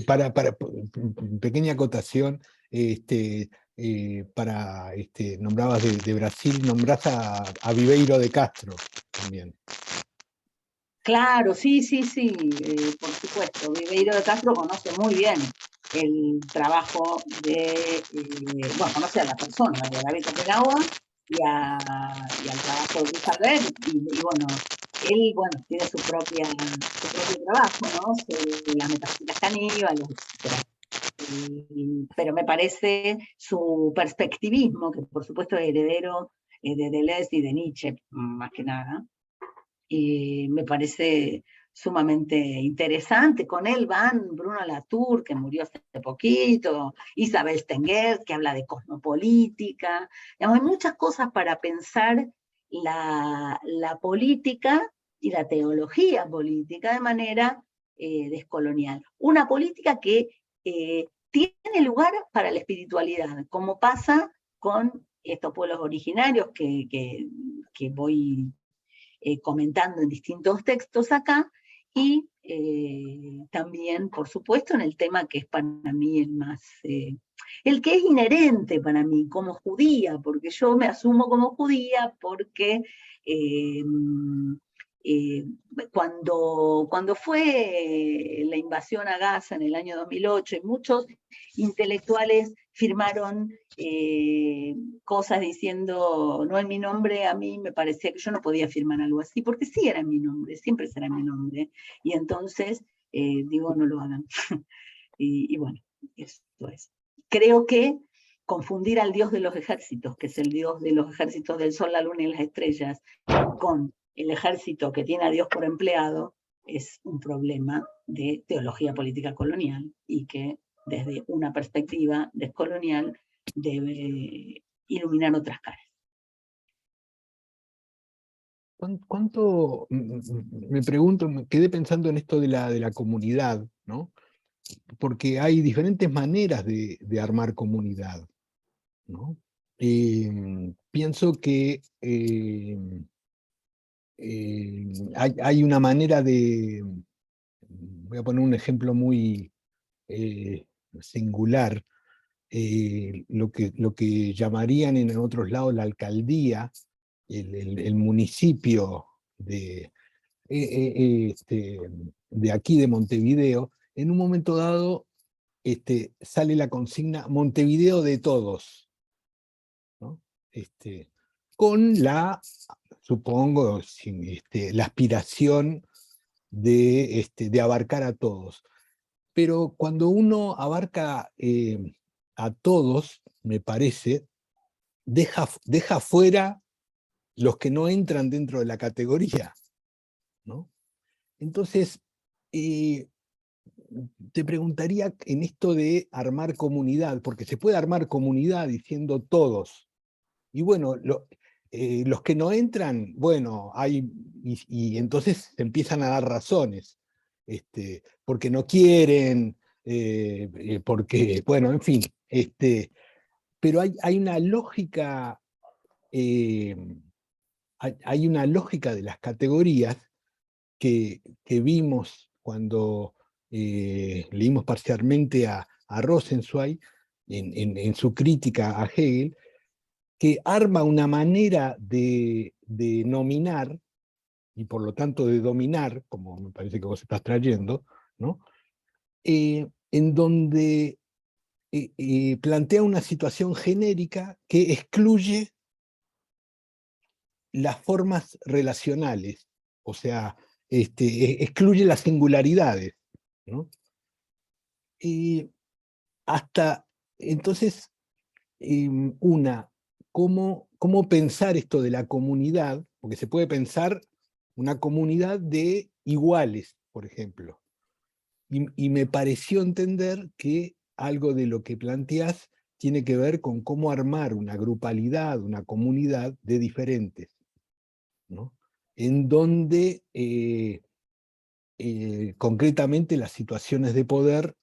[SPEAKER 1] Para pequeña acotación, nombrabas de Brasil, nombrás a Viveiro de Castro también.
[SPEAKER 2] Claro, sí, por supuesto. Viveiro de Castro conoce muy bien el trabajo bueno, conoce a la persona, de David Copenhague, y al trabajo de Bruce Albert, y bueno, él, bueno, tiene su propio trabajo, ¿no? Sobre las metafísicas caníbales, etc. Pero me parece su perspectivismo, que por supuesto es heredero de Deleuze y de Nietzsche, más que nada, me parece sumamente interesante. Con él van Bruno Latour, que murió hace poquito, Isabel Stenger, que habla de cosmopolítica. Digamos, hay muchas cosas para pensar la política y la teología política de manera descolonial. Una política que tiene lugar para la espiritualidad, como pasa con estos pueblos originarios que voy comentando en distintos textos acá, y también, por supuesto, en el tema que es para mí el que es inherente para mí como judía, porque yo me asumo como judía, porque cuando fue la invasión a Gaza en el año 2008, y muchos intelectuales firmaron cosas diciendo, no en mi nombre, a mí me parecía que yo no podía firmar algo así, porque sí era mi nombre, siempre será mi nombre. Y entonces, digo, no lo hagan. y bueno, esto es. Creo que confundir al Dios de los ejércitos, que es el Dios de los ejércitos del sol, la luna y las estrellas, con el ejército que tiene a Dios por empleado, es un problema de teología política colonial y que desde una perspectiva descolonial debe iluminar otras caras.
[SPEAKER 1] ¿Cuánto, me pregunto, me quedé pensando en esto de la comunidad, ¿no? Porque hay diferentes maneras de armar comunidad, ¿no? Pienso que hay una manera de, voy a poner un ejemplo muy singular, lo que llamarían en otros lados la alcaldía, el municipio de aquí de Montevideo, en un momento dado sale la consigna Montevideo de todos, ¿no? Con la, supongo, la aspiración de abarcar a todos. Pero cuando uno abarca a todos, me parece, deja fuera los que no entran dentro de la categoría, ¿no? Entonces, te preguntaría en esto de armar comunidad, porque se puede armar comunidad diciendo todos, y bueno, los que no entran, bueno, y entonces se empiezan a dar razones, porque no quieren, porque, bueno, en fin, pero hay una lógica, hay una lógica de las categorías que vimos cuando leímos parcialmente a Rosenzweig en su crítica a Hegel, que arma una manera de nominar, y por lo tanto de dominar, como me parece que vos estás trayendo, ¿no? En donde plantea una situación genérica que excluye las formas relacionales, o sea, excluye las singularidades, ¿no? Hasta entonces, ¿cómo pensar esto de la comunidad? Porque se puede pensar una comunidad de iguales, por ejemplo. Y me pareció entender que algo de lo que planteás tiene que ver con cómo armar una grupalidad, una comunidad de diferentes, ¿no? En donde concretamente las situaciones de poder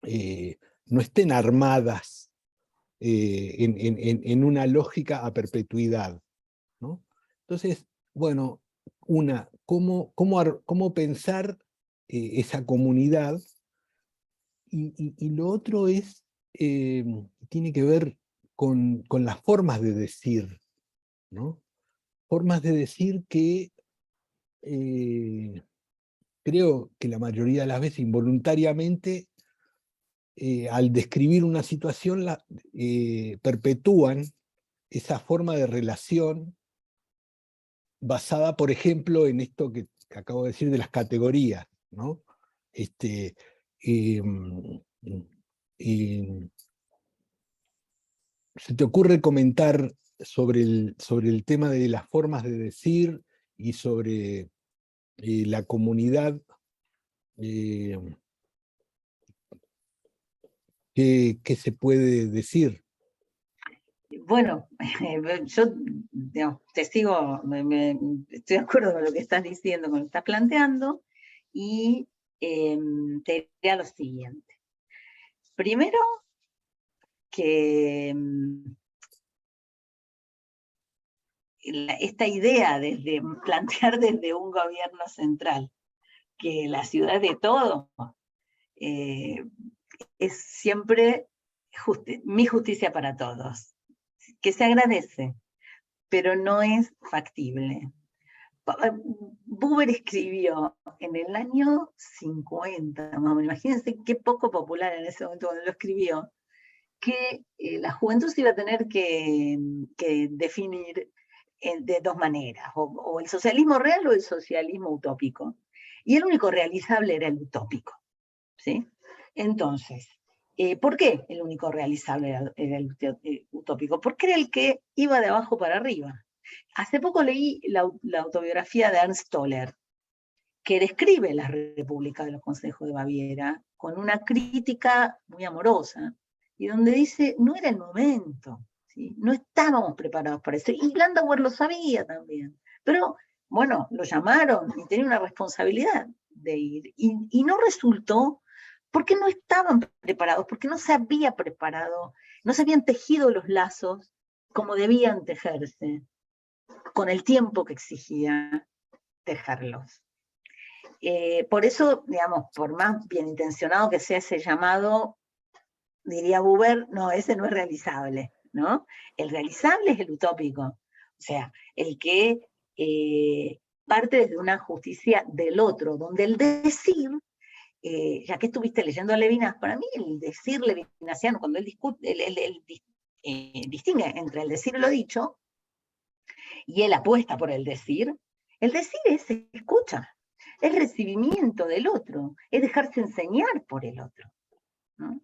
[SPEAKER 1] no estén armadas en una lógica a perpetuidad, ¿no? Entonces, bueno, ¿cómo pensar esa comunidad? Y lo otro es, tiene que ver con las formas de decir, ¿no? Formas de decir que creo que la mayoría de las veces involuntariamente, al describir una situación, perpetúan esa forma de relación basada, por ejemplo, en esto que acabo de decir de las categorías, ¿no? ¿Se te ocurre comentar sobre el tema de las formas de decir y sobre la comunidad? ¿Qué se puede decir?
[SPEAKER 2] Bueno, yo digamos, te sigo, estoy de acuerdo con lo que estás diciendo, con lo que estás planteando, y te diría lo siguiente. Primero, que esta idea de plantear desde un gobierno central que la ciudad es de todo, es siempre mi justicia para todos, que se agradece, pero no es factible. Buber escribió en el año 50, más o menos, imagínense qué poco popular en ese momento cuando lo escribió, que la juventud se iba a tener que definir de dos maneras, o el socialismo real o el socialismo utópico. Y el único realizable era el utópico, ¿sí? Entonces, ¿por qué el único realizable era el utópico? Porque era el que iba de abajo para arriba. Hace poco leí la autobiografía de Ernst Toller, que describe la República de los Consejos de Baviera con una crítica muy amorosa, y donde dice, no era el momento, ¿sí? No estábamos preparados para eso. Y Landauer lo sabía también, pero bueno, lo llamaron y tenía una responsabilidad de ir, y no resultó porque no estaban preparados, porque no se había preparado, no se habían tejido los lazos como debían tejerse, con el tiempo que exigía tejerlos. Por eso, digamos, por más bien intencionado que sea ese llamado, diría Buber, no, ese no es realizable, ¿no? El realizable es el utópico, o sea, el que parte desde una justicia del otro, donde el decir, ya que estuviste leyendo a Levinas, para mí el decir levinasiano, cuando él discute, él distingue entre el decir y lo dicho, y él apuesta por el decir es escucha, es recibimiento del otro, es dejarse enseñar por el otro, ¿no?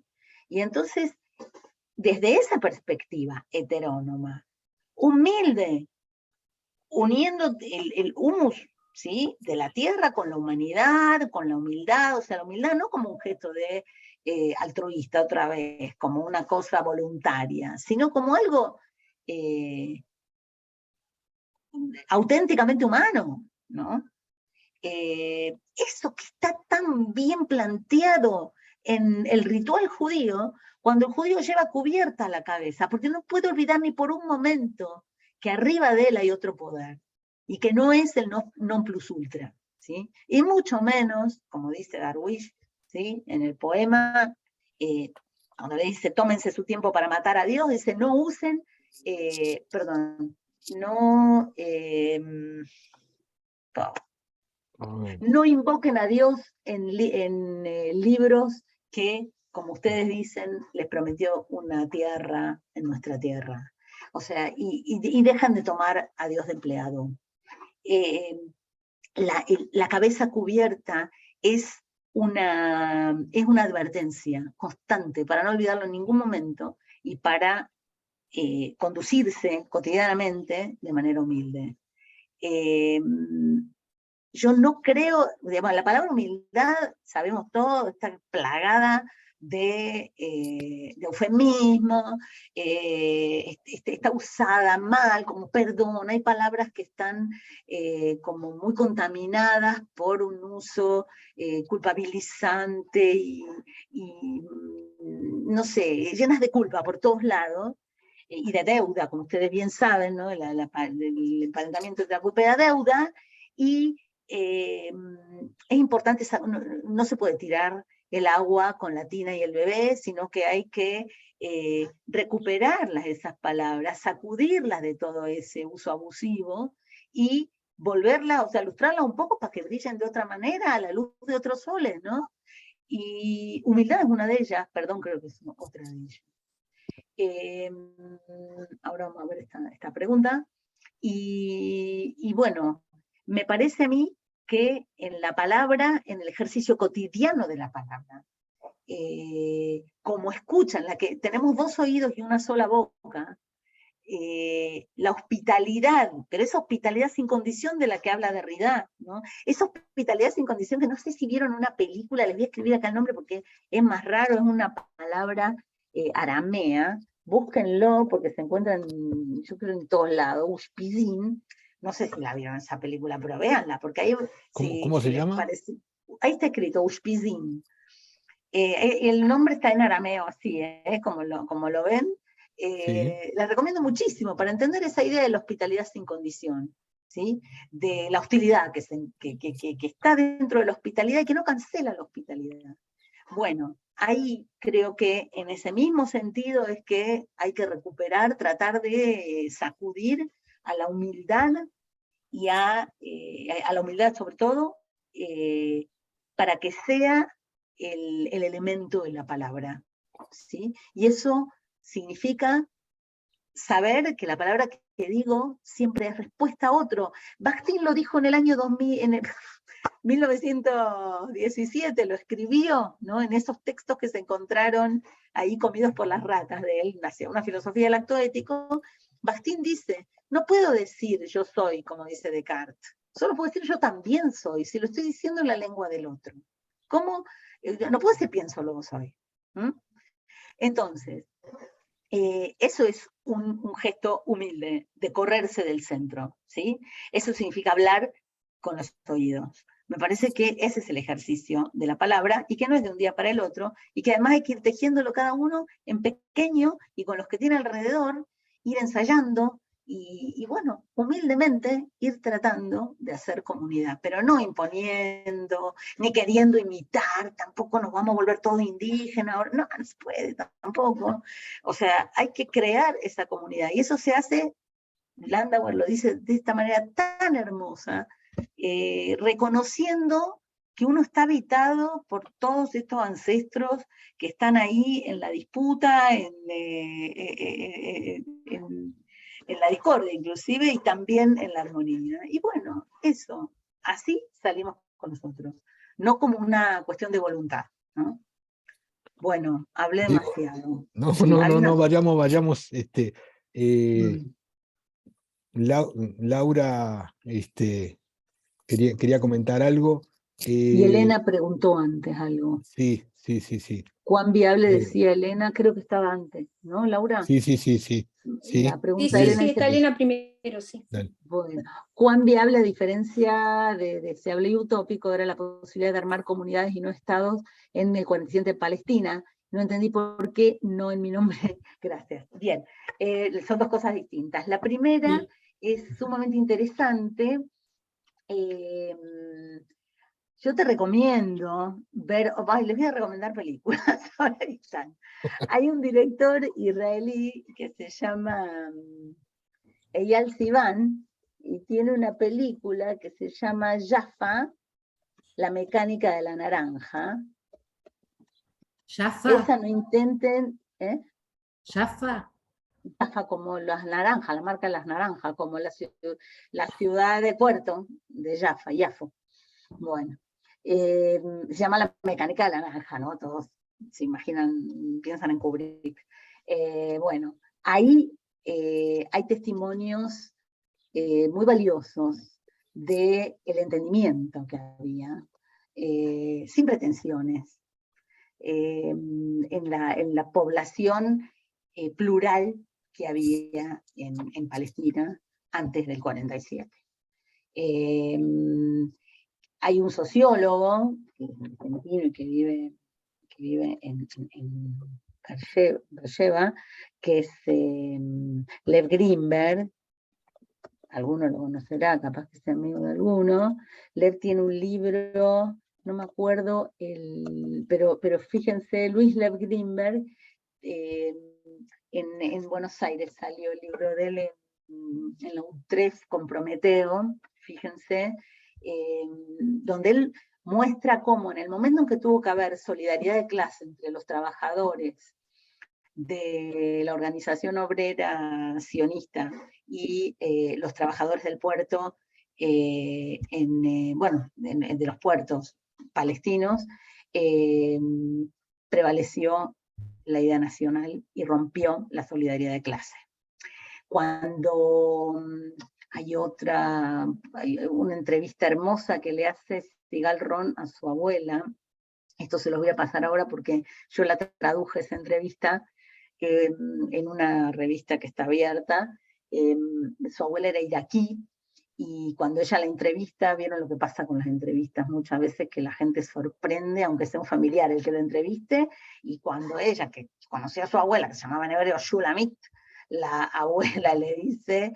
[SPEAKER 2] Y entonces, desde esa perspectiva heterónoma, humilde, uniendo el humus, ¿sí?, de la tierra con la humanidad, con la humildad, o sea, la humildad no como un gesto de altruista, otra vez, como una cosa voluntaria, sino como algo auténticamente humano, ¿no? Eso que está tan bien planteado en el ritual judío, cuando el judío lleva cubierta la cabeza, porque no puede olvidar ni por un momento que arriba de él hay otro poder, y que no es el non plus ultra, ¿sí? Y mucho menos, como dice Darwish, ¿sí?, en el poema, cuando le dice, tómense su tiempo para matar a Dios, dice, no usen, no invoquen a Dios en libros que, como ustedes dicen, les prometió una tierra en nuestra tierra. O sea, y dejan de tomar a Dios de empleado. La cabeza cubierta es una advertencia constante para no olvidarlo en ningún momento y para conducirse cotidianamente de manera humilde. Yo no creo, digamos, la palabra humildad, sabemos todo, está plagada de eufemismo, está usada mal, como perdón, hay palabras que están como muy contaminadas por un uso culpabilizante y no sé, llenas de culpa por todos lados, y de deuda, como ustedes bien saben, ¿no? El emparentamiento entre la culpa y la deuda, y es importante, no se puede tirar el agua con la tina y el bebé, sino que hay que recuperarlas, esas palabras, sacudirlas de todo ese uso abusivo y volverlas, o sea, ilustrarlas un poco para que brillen de otra manera, a la luz de otros soles, ¿no? Y humildad es una de ellas, perdón, creo que es otra de ellas. Ahora vamos a ver esta pregunta. Y bueno, me parece a mí que en la palabra, en el ejercicio cotidiano de la palabra, como escucha, en la que tenemos dos oídos y una sola boca, la hospitalidad, pero esa hospitalidad sin condición de la que habla Derrida, ¿no? Esa hospitalidad sin condición que no sé si vieron una película, les voy a escribir acá el nombre porque es más raro, es una palabra aramea, búsquenlo porque se encuentran, yo creo, en todos lados, Ushpizin, no sé si la vieron esa película, pero véanla, porque ahí...
[SPEAKER 1] ¿Cómo se llama?
[SPEAKER 2] Ahí está escrito, Ushpizin. El nombre está en arameo, así, como lo ven.
[SPEAKER 1] Sí.
[SPEAKER 2] La recomiendo muchísimo para entender esa idea de la hospitalidad sin condición, ¿sí? De la hostilidad que está dentro de la hospitalidad y que no cancela la hospitalidad. Bueno, ahí creo que en ese mismo sentido es que hay que recuperar, tratar de sacudir a la humildad y a la humildad sobre todo, para que sea el elemento de la palabra, ¿sí? Y eso significa saber que la palabra que digo siempre es respuesta a otro. Bakhtin lo dijo en el año 2000, en el 1917, lo escribió, ¿no? En esos textos que se encontraron ahí comidos por las ratas de él, hacia una filosofía del acto ético. Bakhtin dice, no puedo decir yo soy, como dice Descartes, solo puedo decir yo también soy, si lo estoy diciendo en la lengua del otro. ¿Cómo? No puedo decir pienso, luego soy. Entonces, eso es un gesto humilde, de correrse del centro, ¿sí? Eso significa hablar con los oídos. Me parece que ese es el ejercicio de la palabra, y que no es de un día para el otro, y que además hay que ir tejiéndolo cada uno en pequeño, y con los que tiene alrededor, ir ensayando, y bueno, humildemente ir tratando de hacer comunidad, pero no imponiendo, ni queriendo imitar, tampoco nos vamos a volver todos indígenas, no se puede tampoco. O sea, hay que crear esa comunidad, y eso se hace, Landauer lo dice de esta manera tan hermosa, reconociendo que uno está habitado por todos estos ancestros que están ahí en la disputa, en la discordia inclusive, y también en la armonía. Y bueno, eso, así salimos con nosotros, no como una cuestión de voluntad, ¿no? Bueno, hablé demasiado.
[SPEAKER 1] No,
[SPEAKER 2] Sí,
[SPEAKER 1] no, vayamos,
[SPEAKER 2] Mm.
[SPEAKER 1] Laura, quería comentar algo.
[SPEAKER 2] Y Elena preguntó antes algo.
[SPEAKER 1] Sí.
[SPEAKER 2] ¿Cuán viable decía Elena? Creo que estaba antes, ¿no, Laura?
[SPEAKER 1] Sí.
[SPEAKER 2] La pregunta
[SPEAKER 4] Sí,
[SPEAKER 2] Elena
[SPEAKER 4] está Elena primero, sí.
[SPEAKER 2] Bueno, ¿cuán viable, a diferencia de deseable y utópico, era la posibilidad de armar comunidades y no estados en el 47 de Palestina? No entendí por qué no en mi nombre. Gracias. Bien, son dos cosas distintas. La primera es sumamente interesante. Yo te recomiendo ver, les voy a recomendar películas, ahora están. Hay un director israelí que se llama Eyal Sivan, y tiene una película que se llama Jaffa, la mecánica de la naranja.
[SPEAKER 4] Jaffa.
[SPEAKER 2] Esa no intenten,
[SPEAKER 4] Jaffa.
[SPEAKER 2] Jaffa como las naranjas, la marca de las naranjas, como la ciudad de puerto de Jaffa, Yafo. Bueno, se llama La mecánica de la naranja, ¿no? Todos se imaginan, piensan en Kubrick. Bueno, ahí hay testimonios muy valiosos del entendimiento que había, sin pretensiones, en la población plural que había en Palestina antes del 47. Hay un sociólogo argentino que vive en Beersheba, que es Lev Greenberg. Alguno lo conocerá, capaz que sea amigo de alguno. Lev tiene un libro, no me acuerdo, pero fíjense, Luis Lev Greenberg, en Buenos Aires salió el libro de él en la U3 con Prometeo, fíjense, donde él muestra cómo en el momento en que tuvo que haber solidaridad de clase entre los trabajadores de la organización obrera sionista y los trabajadores del puerto, de los puertos palestinos, prevaleció la idea nacional y rompió la solidaridad de clase. Cuando hay una entrevista hermosa que le hace Sigal Ron a su abuela, esto se los voy a pasar ahora porque yo la traduje esa entrevista en una revista que está abierta. Su abuela era iraquí, y cuando ella la entrevista, vieron lo que pasa con las entrevistas muchas veces, que la gente sorprende, aunque sea un familiar el que la entreviste, y cuando ella, que conoció a su abuela, que se llamaba en hebreo Shulamit, la abuela le dice,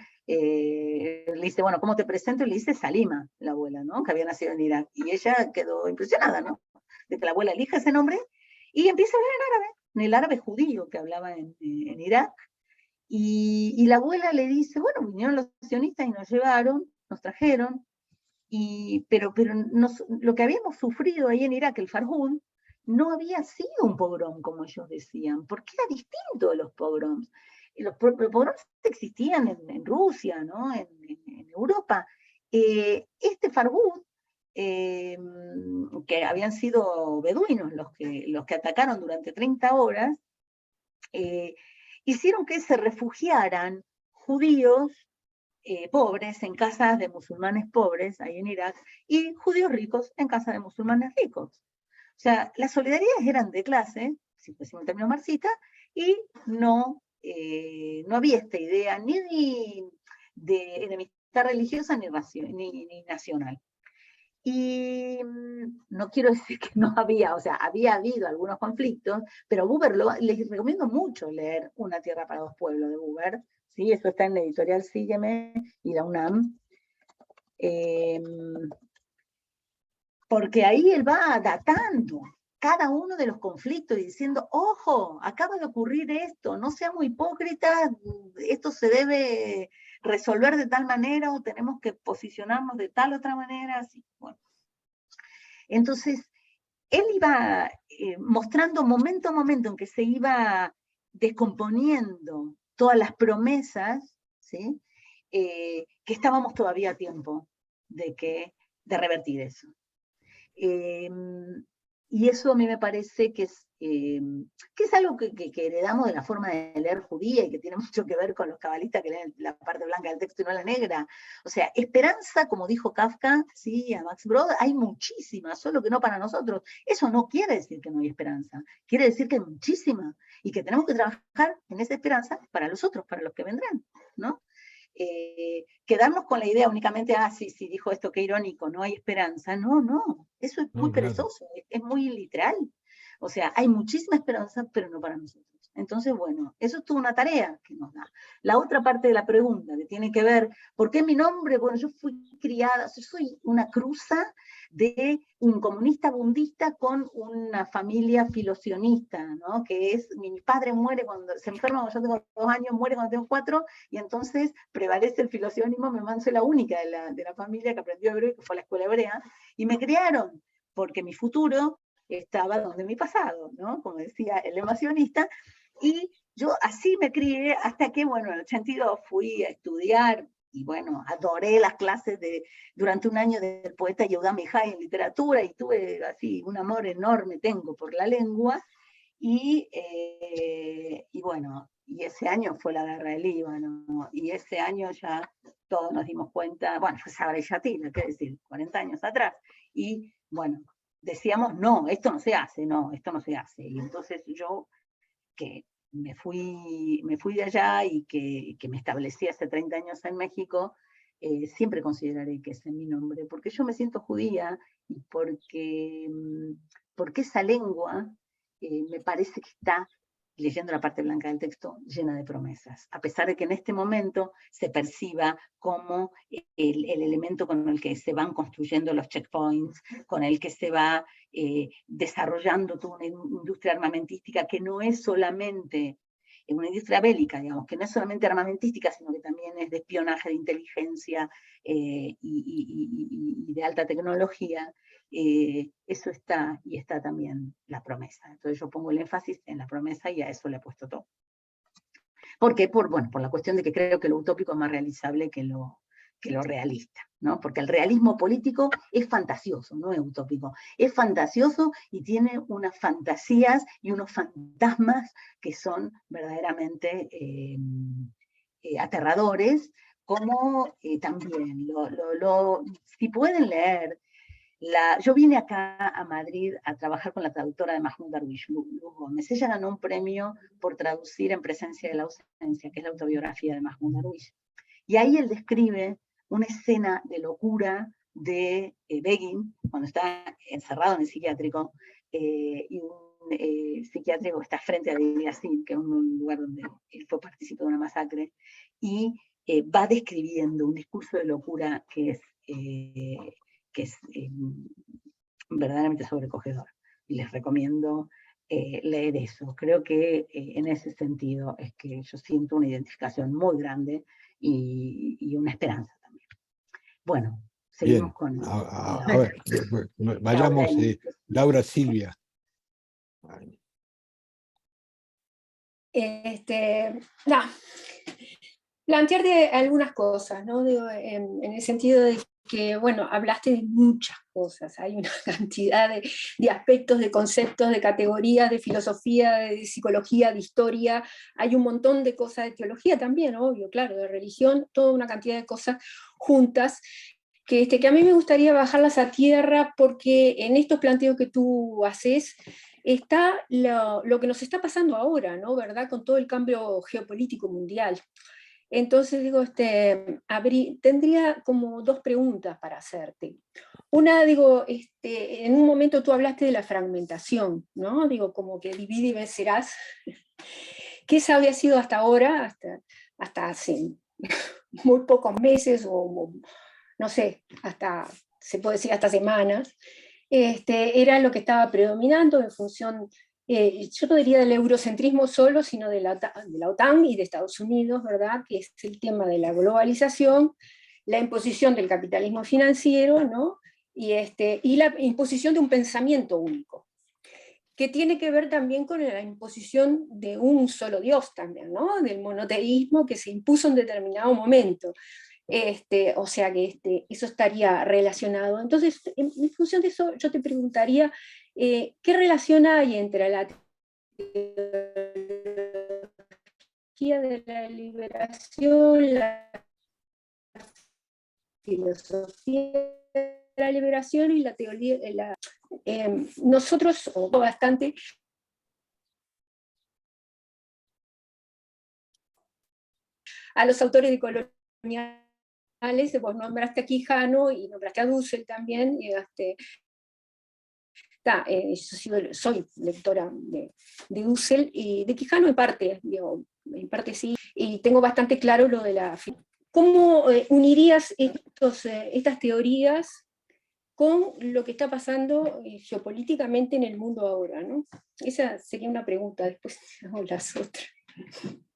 [SPEAKER 2] bueno, ¿cómo te presento? Y le dice Salima, la abuela, ¿no? Que había nacido en Irak, y ella quedó impresionada, ¿no? De que la abuela elija ese nombre, y empieza a hablar en árabe, en el árabe judío que hablaba en Irak, y la abuela le dice, bueno, vinieron los sionistas y nos llevaron, nos trajeron, pero lo que habíamos sufrido ahí en Irak, el Farhud, no había sido un pogrom, como ellos decían, porque era distinto de los pogroms. Los pogroms existían en Rusia, ¿no? En Europa. Este Farhud, que habían sido beduinos los que atacaron durante 30 horas, hicieron que se refugiaran judíos pobres en casas de musulmanes pobres, ahí en Irak, y judíos ricos en casas de musulmanes ricos. O sea, las solidaridades eran de clase, si fuésemos en términos marxistas, y no había esta idea ni de enemistad religiosa ni nacional. Y no quiero decir que no había, o sea, había habido algunos conflictos, pero Buber, les recomiendo mucho leer Una tierra para dos pueblos de Buber, ¿sí? Eso está en la editorial Sígueme y la UNAM. Porque ahí él va datando cada uno de los conflictos y diciendo, ojo, acaba de ocurrir esto, no seamos hipócritas, esto se debe resolver de tal manera o tenemos que posicionarnos de tal otra manera. Así, bueno. Entonces, él iba mostrando momento a momento en que se iba descomponiendo todas las promesas, ¿sí? Que estábamos todavía a tiempo de revertir eso. Y eso a mí me parece que es algo que heredamos de la forma de leer judía y que tiene mucho que ver con los cabalistas que leen la parte blanca del texto y no la negra. O sea, esperanza, como dijo Kafka, sí, a Max Brod, hay muchísima, solo que no para nosotros. Eso no quiere decir que no hay esperanza, quiere decir que hay muchísima y que tenemos que trabajar en esa esperanza para los otros, para los que vendrán, ¿no? Quedarnos con la idea únicamente, sí, dijo esto, qué irónico, no hay esperanza. No, eso es muy perezoso, es muy literal. O sea, hay muchísima esperanza, pero no para nosotros. Entonces, bueno, eso es toda una tarea que nos da. La otra parte de la pregunta, que tiene que ver, ¿por qué mi nombre? Bueno, yo fui criada, yo soy una cruza de un comunista bundista con una familia filosionista, ¿no? Que es, mi padre muere cuando, se enferma cuando yo tengo 2 años, muere cuando tengo 4, y entonces prevalece el filosionismo, mi mamá soy la única de la familia que aprendió hebreo, que fue a la escuela hebrea, y me criaron, porque mi futuro estaba donde mi pasado, ¿no? Como decía el lema sionista, y yo así me crié hasta que, bueno, en el 82 fui a estudiar, y bueno, adoré las clases durante un año del poeta Yehuda Mihai en literatura, y tuve así un amor enorme, tengo por la lengua, y bueno, y ese año fue la guerra del Líbano, y ese año ya todos nos dimos cuenta, bueno, fue Sabra y Yatina, qué decir, 40 años atrás, y bueno, decíamos, no, esto no se hace, y entonces yo, que me fui de allá y que me establecí hace 30 años en México, siempre consideraré que ese es mi nombre, porque yo me siento judía y porque esa lengua me parece que está, leyendo la parte blanca del texto, llena de promesas, a pesar de que en este momento se perciba como el elemento con el que se van construyendo los checkpoints, con el que se va desarrollando toda una industria armamentística que no es solamente una industria bélica, digamos, que no es solamente armamentística, sino que también es de espionaje, de inteligencia y de alta tecnología. Eso está, y está también la promesa. Entonces yo pongo el énfasis en la promesa y a eso le he puesto todo. ¿Por qué? Por la cuestión de que creo que lo utópico es más realizable que lo realista, ¿no? Porque el realismo político es fantasioso, no es utópico. Es fantasioso y tiene unas fantasías y unos fantasmas que son verdaderamente aterradores, como también, si pueden leer, yo vine acá a Madrid a trabajar con la traductora de Mahmoud Darwish, Luz Gómez. Ella ganó un premio por traducir En presencia de la ausencia, que es la autobiografía de Mahmoud Darwish. Y ahí él describe una escena de locura de Begin, cuando está encerrado en el psiquiátrico, y un psiquiátrico está frente a Deir Yassin, que es un lugar donde él fue partícipe de una masacre, y va describiendo un discurso de locura que es verdaderamente sobrecogedor. Y les recomiendo leer eso. Creo que en ese sentido es que yo siento una identificación muy grande y una esperanza también. Bueno, seguimos. Bien.
[SPEAKER 1] Con... A ver, vayamos, Laura Silvia. Ay,
[SPEAKER 4] Plantearte algunas cosas, ¿no? Digo, en el sentido de que, bueno, hablaste de muchas cosas, hay una cantidad de aspectos, de conceptos, de categorías, de filosofía, de psicología, de historia, hay un montón de cosas de teología también, obvio, claro, de religión, toda una cantidad de cosas juntas, que a mí me gustaría bajarlas a tierra porque en estos planteos que tú haces está lo que nos está pasando ahora, ¿no? ¿Verdad? Con todo el cambio geopolítico mundial. Entonces, digo, tendría como dos preguntas para hacerte. Una, digo, en un momento tú hablaste de la fragmentación, ¿no? Digo, como que divide y vencerás. ¿Qué esa había sido hasta ahora, hasta hace muy pocos meses, o no sé, hasta, se puede decir, hasta semanas, era lo que estaba predominando en función, yo no diría del eurocentrismo solo, sino de la OTAN y de Estados Unidos, ¿verdad? Que es el tema de la globalización, la imposición del capitalismo financiero, ¿no? Y la imposición de un pensamiento único, que tiene que ver también con la imposición de un solo Dios también, ¿no? Del monoteísmo que se impuso en determinado momento. O sea que eso estaría relacionado. Entonces, en función de eso, yo te preguntaría, ¿qué relación hay entre la teología de la liberación, la filosofía de la liberación y la teología? Nosotros, o bastante, a los autores de coloniales, vos nombraste a Quijano y nombraste a Dussel también, yo soy lectora de Dussel y de Quijano en parte, digo, en parte sí, y tengo bastante claro lo de la... ¿Cómo unirías estas teorías con lo que está pasando geopolíticamente en el mundo ahora, ¿no? Esa sería una pregunta, después hago las otras.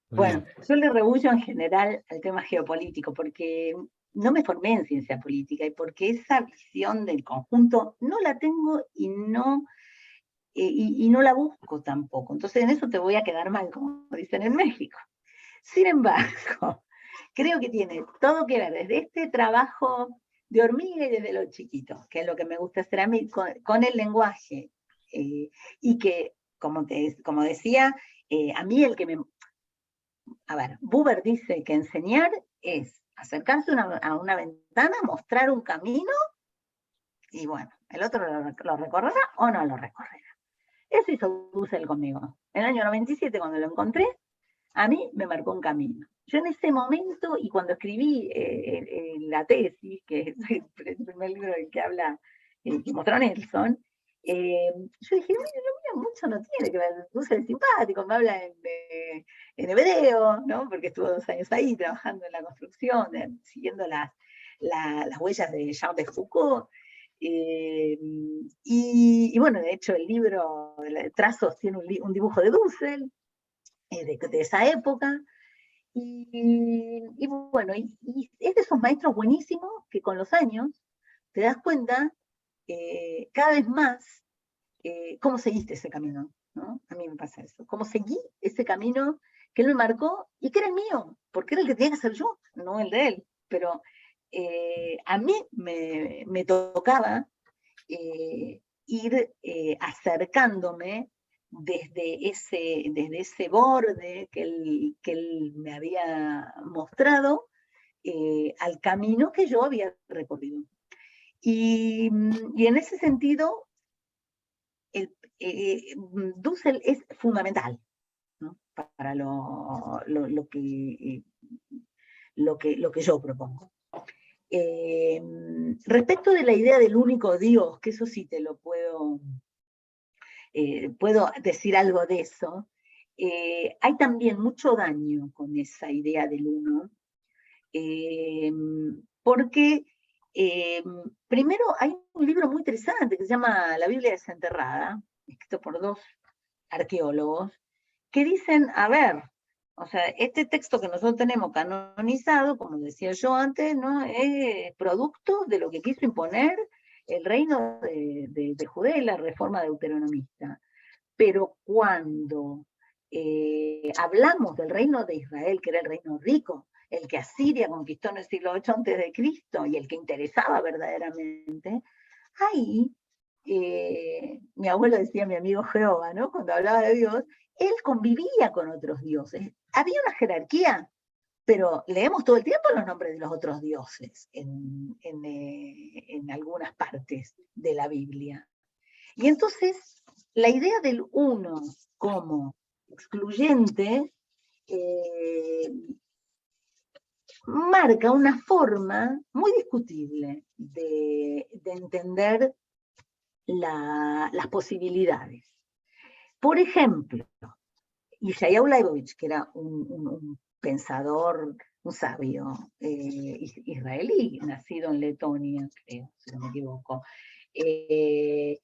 [SPEAKER 2] Bueno, yo le rehuyo en general al tema geopolítico porque no me formé en ciencia política y porque esa visión del conjunto no la tengo y no la busco tampoco. Entonces en eso te voy a quedar mal, como dicen en México. Sin embargo, creo que tiene todo que ver desde este trabajo de hormiga y desde lo chiquito, que es lo que me gusta hacer a mí, con el lenguaje. Y que, como decía, a mí el que me... A ver, Buber dice que enseñar es acercarse a una ventana, mostrar un camino, y bueno, el otro lo recorrerá o no lo recorrerá. Eso hizo Dussel conmigo. En el año 97, cuando lo encontré, a mí me marcó un camino. Yo en ese momento, y cuando escribí la tesis, que es el primer libro del que habla, que mostró Nelson, yo dije, mira, mucho no tiene que ver, Dussel es simpático, me habla en hebreo, ¿no? Porque estuvo 2 años ahí trabajando en la construcción, siguiendo las huellas de Jean de Foucault. Y bueno, de hecho el libro de trazos tiene un dibujo de Dussel, de esa época, y bueno, y es de esos maestros buenísimos que con los años te das cuenta cada vez más cómo seguiste ese camino, ¿no? A mí me pasa eso, cómo seguí ese camino que él me marcó y que era el mío, porque era el que tenía que hacer yo, no el de él, pero a mí me tocaba ir acercándome desde ese borde que él me había mostrado al camino que yo había recorrido. Y en ese sentido, Dussel es fundamental, ¿no? Para lo que yo propongo. Respecto de la idea del único Dios, que eso sí te lo puedo decir algo de eso, hay también mucho daño con esa idea del uno, porque primero hay un libro muy interesante que se llama La Biblia desenterrada, escrito por 2 arqueólogos, que dicen, a ver, o sea, este texto que nosotros tenemos canonizado, como decía yo antes, ¿no? Es producto de lo que quiso imponer el reino de Judea y la reforma deuteronomista. pero cuando hablamos del reino de Israel, que era el reino rico, el que Asiria conquistó en el siglo VIII a.C. y el que interesaba verdaderamente, ahí, mi abuelo decía, mi amigo Jehová, ¿no? Cuando hablaba de Dios, él convivía con otros dioses. Había una jerarquía, pero leemos todo el tiempo los nombres de los otros dioses en algunas partes de la Biblia. Y entonces, la idea del uno como excluyente marca una forma muy discutible de entender las posibilidades. Por ejemplo, Yeshayahu Leibovich, que era un pensador, un sabio israelí, nacido en Letonia, creo, si no me equivoco, que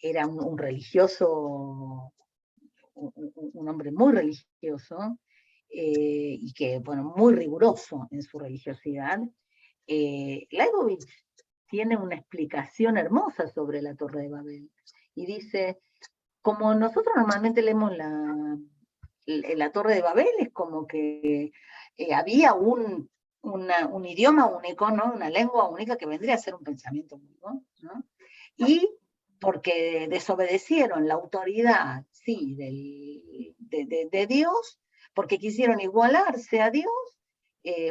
[SPEAKER 2] era un religioso, un hombre muy religioso, y que, bueno, muy riguroso en su religiosidad. Leibovich tiene una explicación hermosa sobre la Torre de Babel, y dice, como nosotros normalmente leemos la Torre de Babel, es como que había un idioma único, ¿no? Una lengua única que vendría a ser un pensamiento único, ¿no? Y porque desobedecieron la autoridad, sí, de Dios, porque quisieron igualarse a Dios,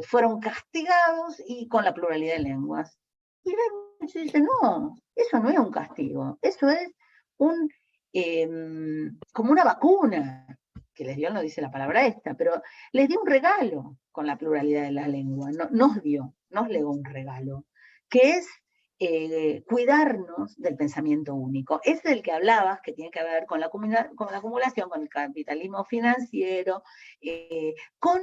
[SPEAKER 2] fueron castigados y con la pluralidad de lenguas. Y Leibovich dice, no, eso no es un castigo, eso es como una vacuna, que les dio, no dice la palabra esta, pero les dio un regalo con la pluralidad de la lengua, nos legó un regalo, que es cuidarnos del pensamiento único. Es el que hablabas, que tiene que ver con la acumulación, con el capitalismo financiero, con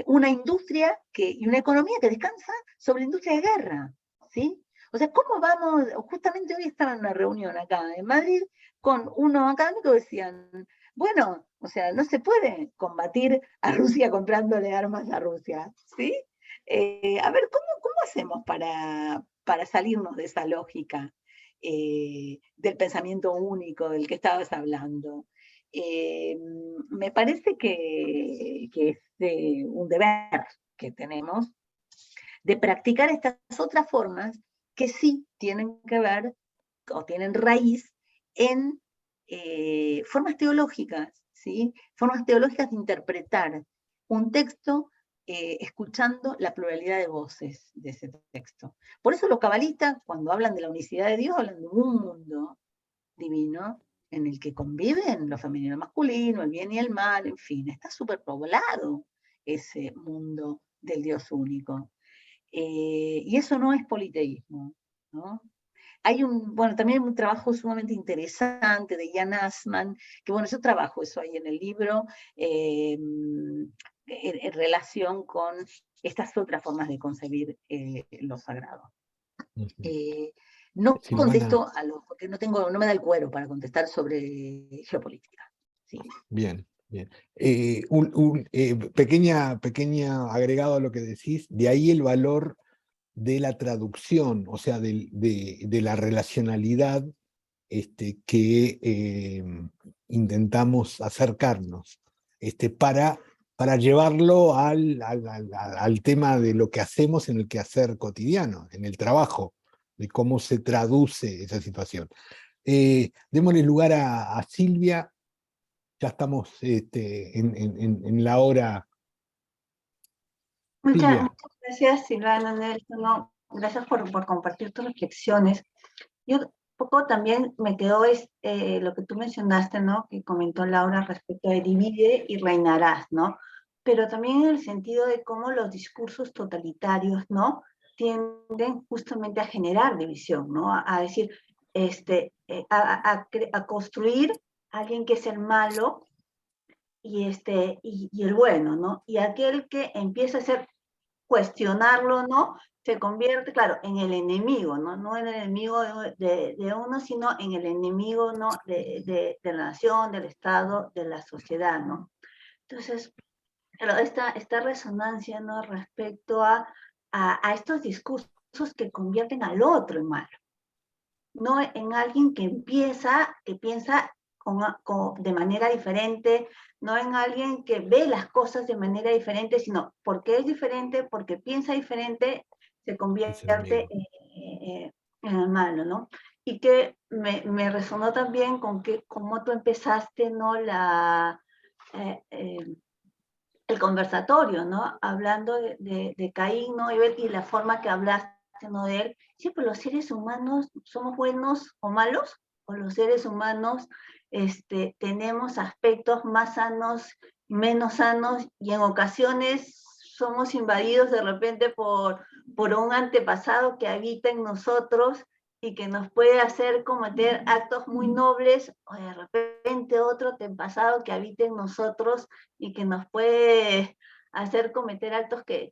[SPEAKER 2] una industria y una economía que descansa sobre la industria de guerra, ¿sí? O sea, ¿cómo vamos? Justamente hoy estaba en una reunión acá en Madrid con unos académicos que decían, bueno, o sea, no se puede combatir a Rusia comprándole armas a Rusia, ¿sí? A ver, ¿cómo hacemos para salirnos de esa lógica del pensamiento único del que estabas hablando? Me parece que es un deber que tenemos de practicar estas otras formas que sí tienen que ver o tienen raíz en formas teológicas, ¿sí? Formas teológicas de interpretar un texto escuchando la pluralidad de voces de ese texto. Por eso los cabalistas, cuando hablan de la unicidad de Dios, hablan de un mundo divino en el que conviven lo femenino y lo masculino, el bien y el mal, en fin, está superpoblado ese mundo del Dios único. Y eso no es politeísmo, ¿no? Hay también un trabajo sumamente interesante de Jan Assmann, que bueno, yo trabajo eso ahí en el libro, en relación con estas otras formas de concebir lo sagrado. No
[SPEAKER 1] Silvana,
[SPEAKER 2] contesto porque no me da el cuero para contestar sobre geopolítica. Sí.
[SPEAKER 1] Bien, bien. Pequeña agregado a lo que decís, de ahí el valor de la traducción, o sea, de la relacionalidad que intentamos acercarnos, para llevarlo al tema de lo que hacemos en el quehacer cotidiano, en el trabajo, de cómo se traduce esa situación. Démosle lugar a Silvia, ya estamos en la hora.
[SPEAKER 5] Muchas gracias, Silvana, Nelson, no, gracias por compartir tus reflexiones. Yo un poco también me quedó lo que tú mencionaste, ¿no? Que comentó Laura respecto de divide y reinarás, ¿no? Pero también en el sentido de cómo los discursos totalitarios, ¿no? Tienden justamente a generar división, ¿no? A decir, a construir a alguien que es el malo y el bueno, ¿no? Y aquel que empieza a ser cuestionarlo, ¿no? Se convierte, claro, en el enemigo, ¿no? No en el enemigo de uno, sino en el enemigo, ¿no? De la nación, del Estado, de la sociedad, ¿no? Entonces, esta resonancia, ¿no? Respecto a estos discursos que convierten al otro en malo. no en alguien que piensa de manera diferente, no en alguien que ve las cosas de manera diferente, sino porque es diferente, porque piensa diferente, se convierte en el malo, ¿no? Y que me resonó también con que cómo tú empezaste, ¿no? El conversatorio, ¿no? Hablando de Caín, ¿no? Y la forma que hablaste, ¿no? De él. Sí, pues los seres humanos somos buenos o malos, o los seres humanos tenemos aspectos más sanos, menos sanos, y en ocasiones somos invadidos de repente por un antepasado que habita en nosotros y que nos puede hacer cometer actos muy nobles, o de repente otro antepasado que habita en nosotros y que nos puede hacer cometer actos que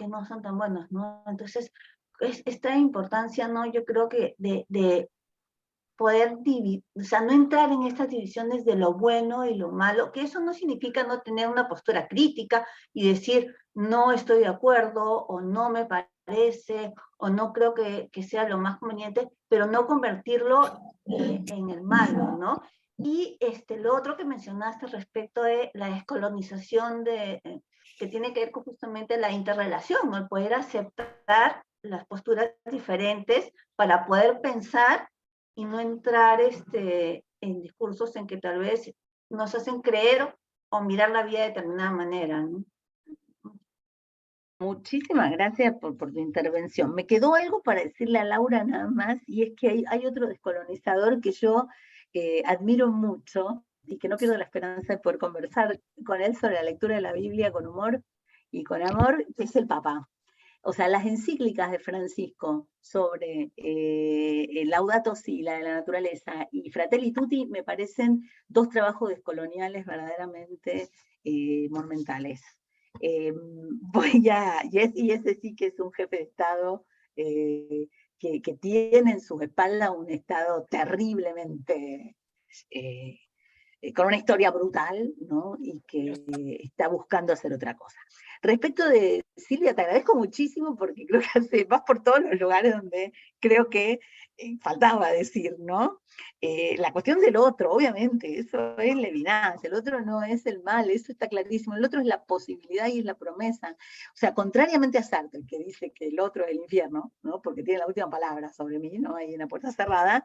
[SPEAKER 5] no son tan buenos, ¿no? Entonces, esta importancia, ¿no? Yo creo que de poder dividir, o sea, no entrar en estas divisiones de lo bueno y lo malo, que eso no significa no tener una postura crítica y decir, no estoy de acuerdo, o no me parece, o no creo que sea lo más conveniente, pero no convertirlo en el malo, ¿no? Y lo otro que mencionaste respecto de la descolonización que tiene que ver con justamente la interrelación, ¿no? El poder aceptar las posturas diferentes para poder pensar y no entrar en discursos en que tal vez nos hacen creer o mirar la vida de determinada manera, ¿no?
[SPEAKER 2] Muchísimas gracias por tu intervención. Me quedó algo para decirle a Laura nada más, y es que hay otro descolonizador que yo admiro mucho y que no pierdo la esperanza de poder conversar con él sobre la lectura de la Biblia con humor y con amor, que es el Papa. O sea, las encíclicas de Francisco sobre Laudato Si, la de la naturaleza, y Fratelli Tutti me parecen dos trabajos descoloniales verdaderamente monumentales. Y ese sí que es un jefe de Estado que tiene en sus espaldas un Estado terriblemente con una historia brutal, ¿no? Y que está buscando hacer otra cosa. Respecto de Silvia, te agradezco muchísimo porque creo que vas por todos los lugares donde creo que faltaba decir, ¿no? La cuestión del otro, obviamente, eso es Levinas, el otro no es el mal, eso está clarísimo, el otro es la posibilidad y es la promesa. O sea, contrariamente a Sartre, que dice que el otro es el infierno, ¿no? Porque tiene la última palabra sobre mí, ¿no? Ahí en la puerta cerrada,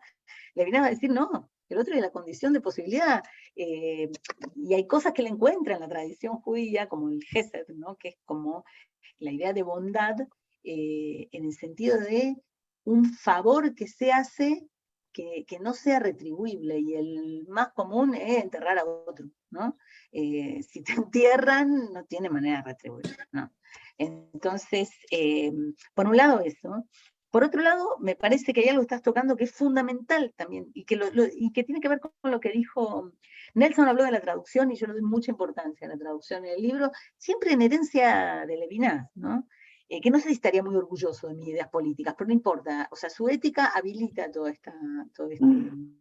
[SPEAKER 2] Levinas va a decir, no, el otro es la condición de posibilidad. Y hay cosas que le encuentra en la tradición judía, como el Gesed, ¿no? Que es como la idea de bondad en el sentido de un favor que se hace que no sea retribuible, y el más común es enterrar a otro, ¿no? Si te entierran, no tiene manera de retribuir, ¿no? Entonces, por un lado eso. Por otro lado, me parece que hay algo que estás tocando que es fundamental también, y que tiene que ver con lo que dijo Nelson. Habló de la traducción, y yo le doy mucha importancia a la traducción en el libro, siempre en herencia de Levinas, ¿no? Que no sé si estaría muy orgulloso de mis ideas políticas, pero no importa. O sea, su ética habilita todo este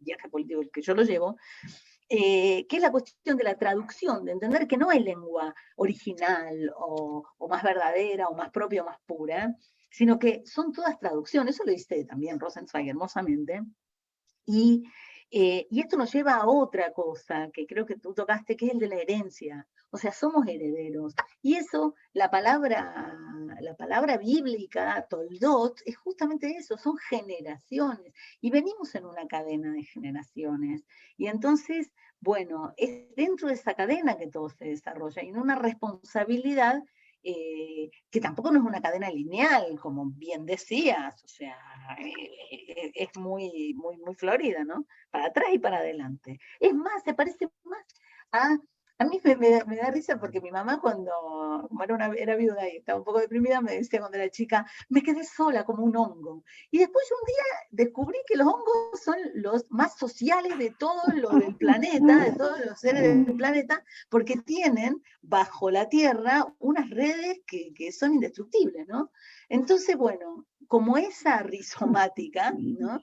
[SPEAKER 2] viaje político que yo lo llevo, que es la cuestión de la traducción, de entender que no hay lengua original o más verdadera o más propia o más pura, sino que son todas traducciones. Eso lo dice también Rosenzweig hermosamente. Y esto nos lleva a otra cosa que creo que tú tocaste, que es el de la herencia. O sea, somos herederos. Y eso, la palabra bíblica, toldot, es justamente eso, son generaciones. Y venimos en una cadena de generaciones. Y entonces, bueno, es dentro de esa cadena que todo se desarrolla, y en una responsabilidad que tampoco no es una cadena lineal, como bien decías, o sea, es muy, muy, muy florida, ¿no? Para atrás y para adelante. Es más, se parece más a mí me da risa porque mi mamá, cuando era viuda y estaba un poco deprimida, me decía cuando era chica, me quedé sola como un hongo. Y después un día descubrí que los hongos son los más sociales de todo lo del planeta, de todos los seres del planeta, porque tienen bajo la tierra unas redes que son indestructibles, ¿no? Entonces, bueno, como esa rizomática, ¿no?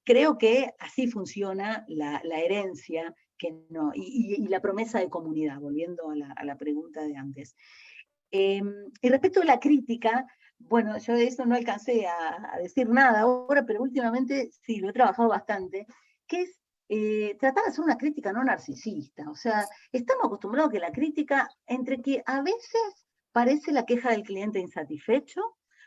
[SPEAKER 2] Creo que así funciona la herencia, que no, y la promesa de comunidad, volviendo a la pregunta de antes. Y respecto a la crítica, Bueno, yo de eso no alcancé a decir nada ahora, pero últimamente sí, lo he trabajado bastante, que es tratar de hacer una crítica no narcisista. O sea, estamos acostumbrados a que la crítica, entre que a veces parece la queja del cliente insatisfecho,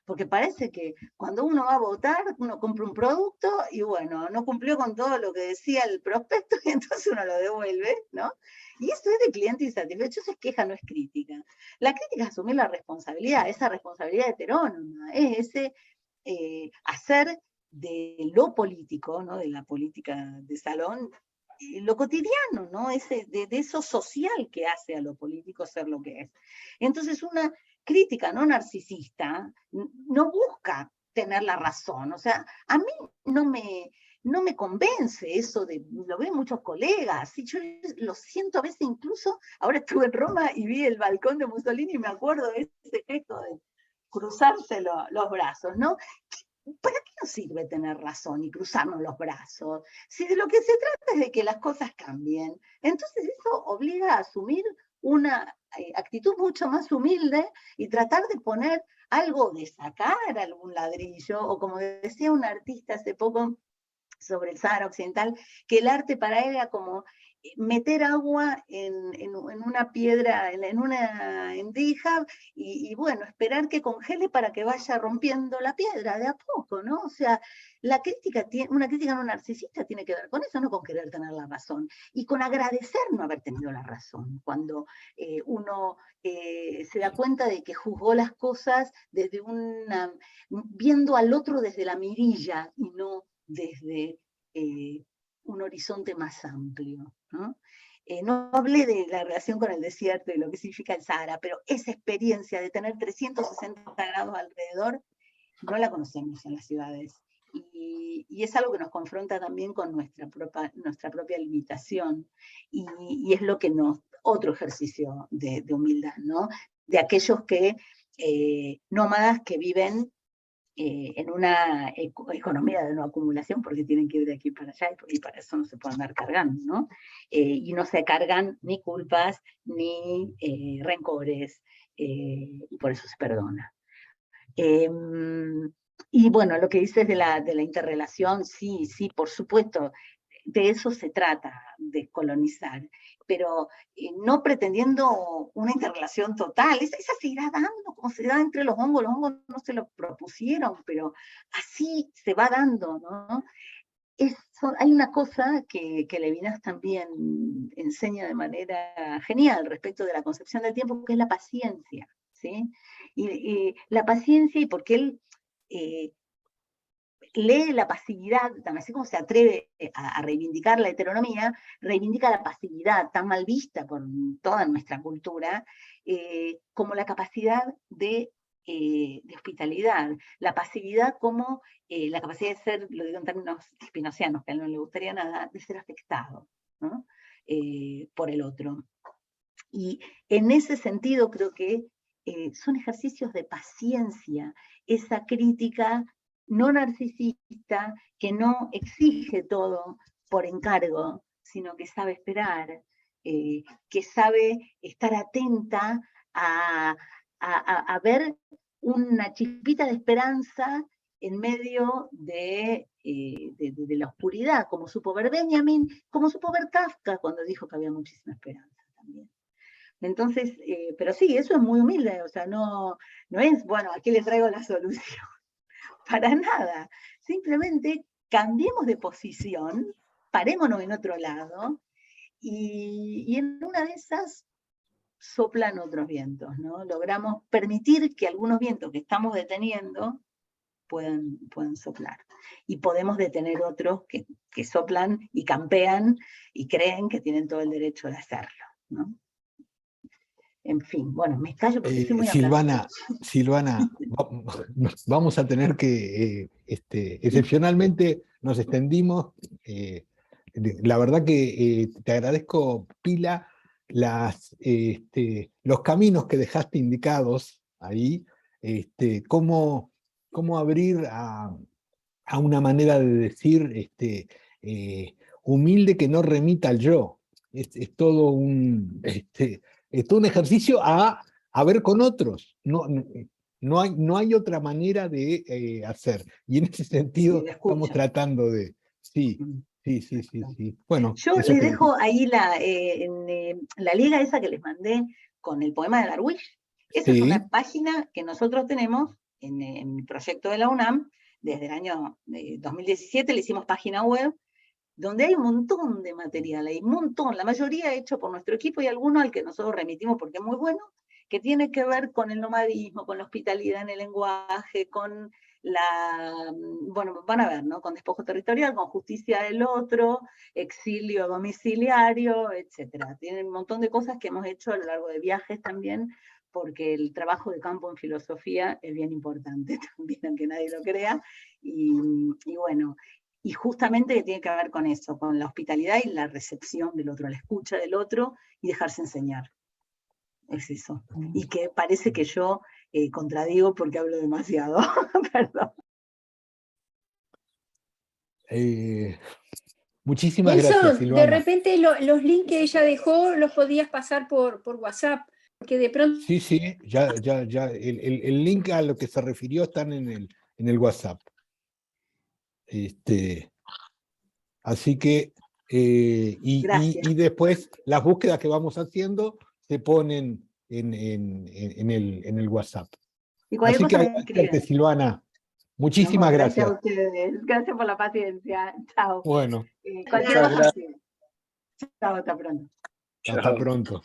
[SPEAKER 2] porque parece que cuando uno va a votar, uno compra un producto y bueno, no cumplió con todo lo que decía el prospecto y entonces uno lo devuelve, ¿no? Y eso es de cliente insatisfecho, eso es queja, no es crítica. La crítica es asumir la responsabilidad, esa responsabilidad heterónoma, es ese hacer de lo político, ¿no? De la política de salón, lo cotidiano, ¿no? De eso social que hace a lo político ser lo que es. Entonces, una crítica no narcisista no busca tener la razón. O sea, a mí no me convence eso lo veo muchos colegas, y yo lo siento a veces incluso, ahora estuve en Roma y vi el balcón de Mussolini y me acuerdo de ese gesto de cruzarse los brazos, ¿no? ¿Para qué nos sirve tener razón y cruzarnos los brazos? Si de lo que se trata es de que las cosas cambien. Entonces eso obliga a asumir una actitud mucho más humilde y tratar de poner algo, de sacar algún ladrillo, o como decía un artista hace poco sobre el Sáhara Occidental, que el arte para él era como meter agua en una piedra, en una endija, y bueno, esperar que congele para que vaya rompiendo la piedra de a poco, ¿no? O sea, una crítica no narcisista tiene que ver con eso, no con querer tener la razón, y con agradecer no haber tenido la razón, cuando uno se da cuenta de que juzgó las cosas desde viendo al otro desde la mirilla y no desde un horizonte más amplio, ¿no? No hablé de la relación con el desierto y lo que significa el Sahara, pero esa experiencia de tener 360 grados alrededor no la conocemos en las ciudades. Y es algo que nos confronta también con nuestra propia limitación. Y es lo que otro ejercicio de humildad, ¿no? De aquellos nómadas que viven en una economía de no acumulación, porque tienen que ir de aquí para allá, y para eso no se pueden andar cargando, ¿no? Y no se cargan ni culpas, ni rencores, y por eso se perdona. Y bueno, lo que dices de la interrelación, sí, por supuesto, de eso se trata, de colonizar, pero no pretendiendo una interrelación total. Esa se irá dando, como se da entre los hongos no se lo propusieron, pero así se va dando, ¿no? Hay una cosa que Levinas también enseña de manera genial respecto de la concepción del tiempo, que es la paciencia, ¿sí? Y la paciencia, y porque él lee la pasividad, así como se atreve a reivindicar la heteronomía, reivindica la pasividad tan mal vista por toda nuestra cultura, como la capacidad de hospitalidad, la pasividad como la capacidad de ser, lo digo en términos spinozianos, que a él no le gustaría nada, de ser afectado, ¿no? Por el otro. Y en ese sentido creo que son ejercicios de paciencia, esa crítica no narcisista, que no exige todo por encargo, sino que sabe esperar, que sabe estar atenta a ver una chispita de esperanza en medio de la oscuridad, como supo ver Benjamin, como supo ver Kafka cuando dijo que había muchísima esperanza también. Entonces, pero sí, eso es muy humilde, o sea, no es, bueno, aquí le traigo la solución, para nada. Simplemente cambiemos de posición, parémonos en otro lado, y en una de esas soplan otros vientos, ¿no? Logramos permitir que algunos vientos que estamos deteniendo puedan soplar. Y podemos detener otros que soplan y campean y creen que tienen todo el derecho de hacerlo, ¿no? En fin, bueno, me callo porque estoy muy
[SPEAKER 1] Silvana, vamos a tener que, excepcionalmente nos extendimos. La verdad que te agradezco, Pila, los caminos que dejaste indicados ahí, cómo abrir a una manera de decir humilde que no remita al yo. Es todo un ejercicio a ver con otros. No hay otra manera de hacer. Y en ese sentido
[SPEAKER 2] de
[SPEAKER 1] estamos
[SPEAKER 2] escucha.
[SPEAKER 1] tratando de... Sí,
[SPEAKER 2] Mm.
[SPEAKER 1] sí. Bueno,
[SPEAKER 2] Yo
[SPEAKER 1] eso
[SPEAKER 2] les
[SPEAKER 1] que
[SPEAKER 2] dejo ahí la liga esa que les mandé con el poema de Darwish. Esa es
[SPEAKER 1] sí,
[SPEAKER 2] una página que nosotros tenemos en mi proyecto de la UNAM. Desde el año 2017 le hicimos página web, donde hay un montón de material, hay un montón, la mayoría hecho por nuestro equipo y alguno al que nosotros remitimos porque es muy bueno, que tiene que ver con el nomadismo, con la hospitalidad en el lenguaje, con bueno, van a ver, ¿no? Con despojo territorial, con justicia del otro, exilio domiciliario, etcétera. Tienen un montón de cosas que hemos hecho a lo largo de viajes también, porque el trabajo de campo en filosofía es bien importante también, aunque nadie lo crea, y bueno, y justamente que tiene que ver con eso, con la hospitalidad y la recepción del otro, la escucha del otro y dejarse enseñar. Es eso. Y que parece que yo contradigo porque hablo demasiado. Perdón.
[SPEAKER 1] muchísimas gracias,
[SPEAKER 4] Nelson, de
[SPEAKER 1] Silvana.
[SPEAKER 4] repente los links que ella dejó los podías pasar por WhatsApp, porque de pronto...
[SPEAKER 1] Sí, ya. El link a lo que se refirió están en el WhatsApp. Así que, y después las búsquedas que vamos haciendo se ponen en el WhatsApp.
[SPEAKER 2] Y cualquier
[SPEAKER 1] Así que
[SPEAKER 2] cosa me
[SPEAKER 1] agradecerte,
[SPEAKER 2] escriben.
[SPEAKER 1] Silvana.
[SPEAKER 2] No,
[SPEAKER 1] Muchísimas
[SPEAKER 2] gracias a
[SPEAKER 1] gracias.
[SPEAKER 2] ustedes. Gracias por la paciencia. Chao.
[SPEAKER 1] Bueno,
[SPEAKER 2] Cualquier
[SPEAKER 6] Muchas
[SPEAKER 2] cosa me
[SPEAKER 6] gracias.
[SPEAKER 2] escriben. Chao, hasta pronto.
[SPEAKER 1] hasta pronto.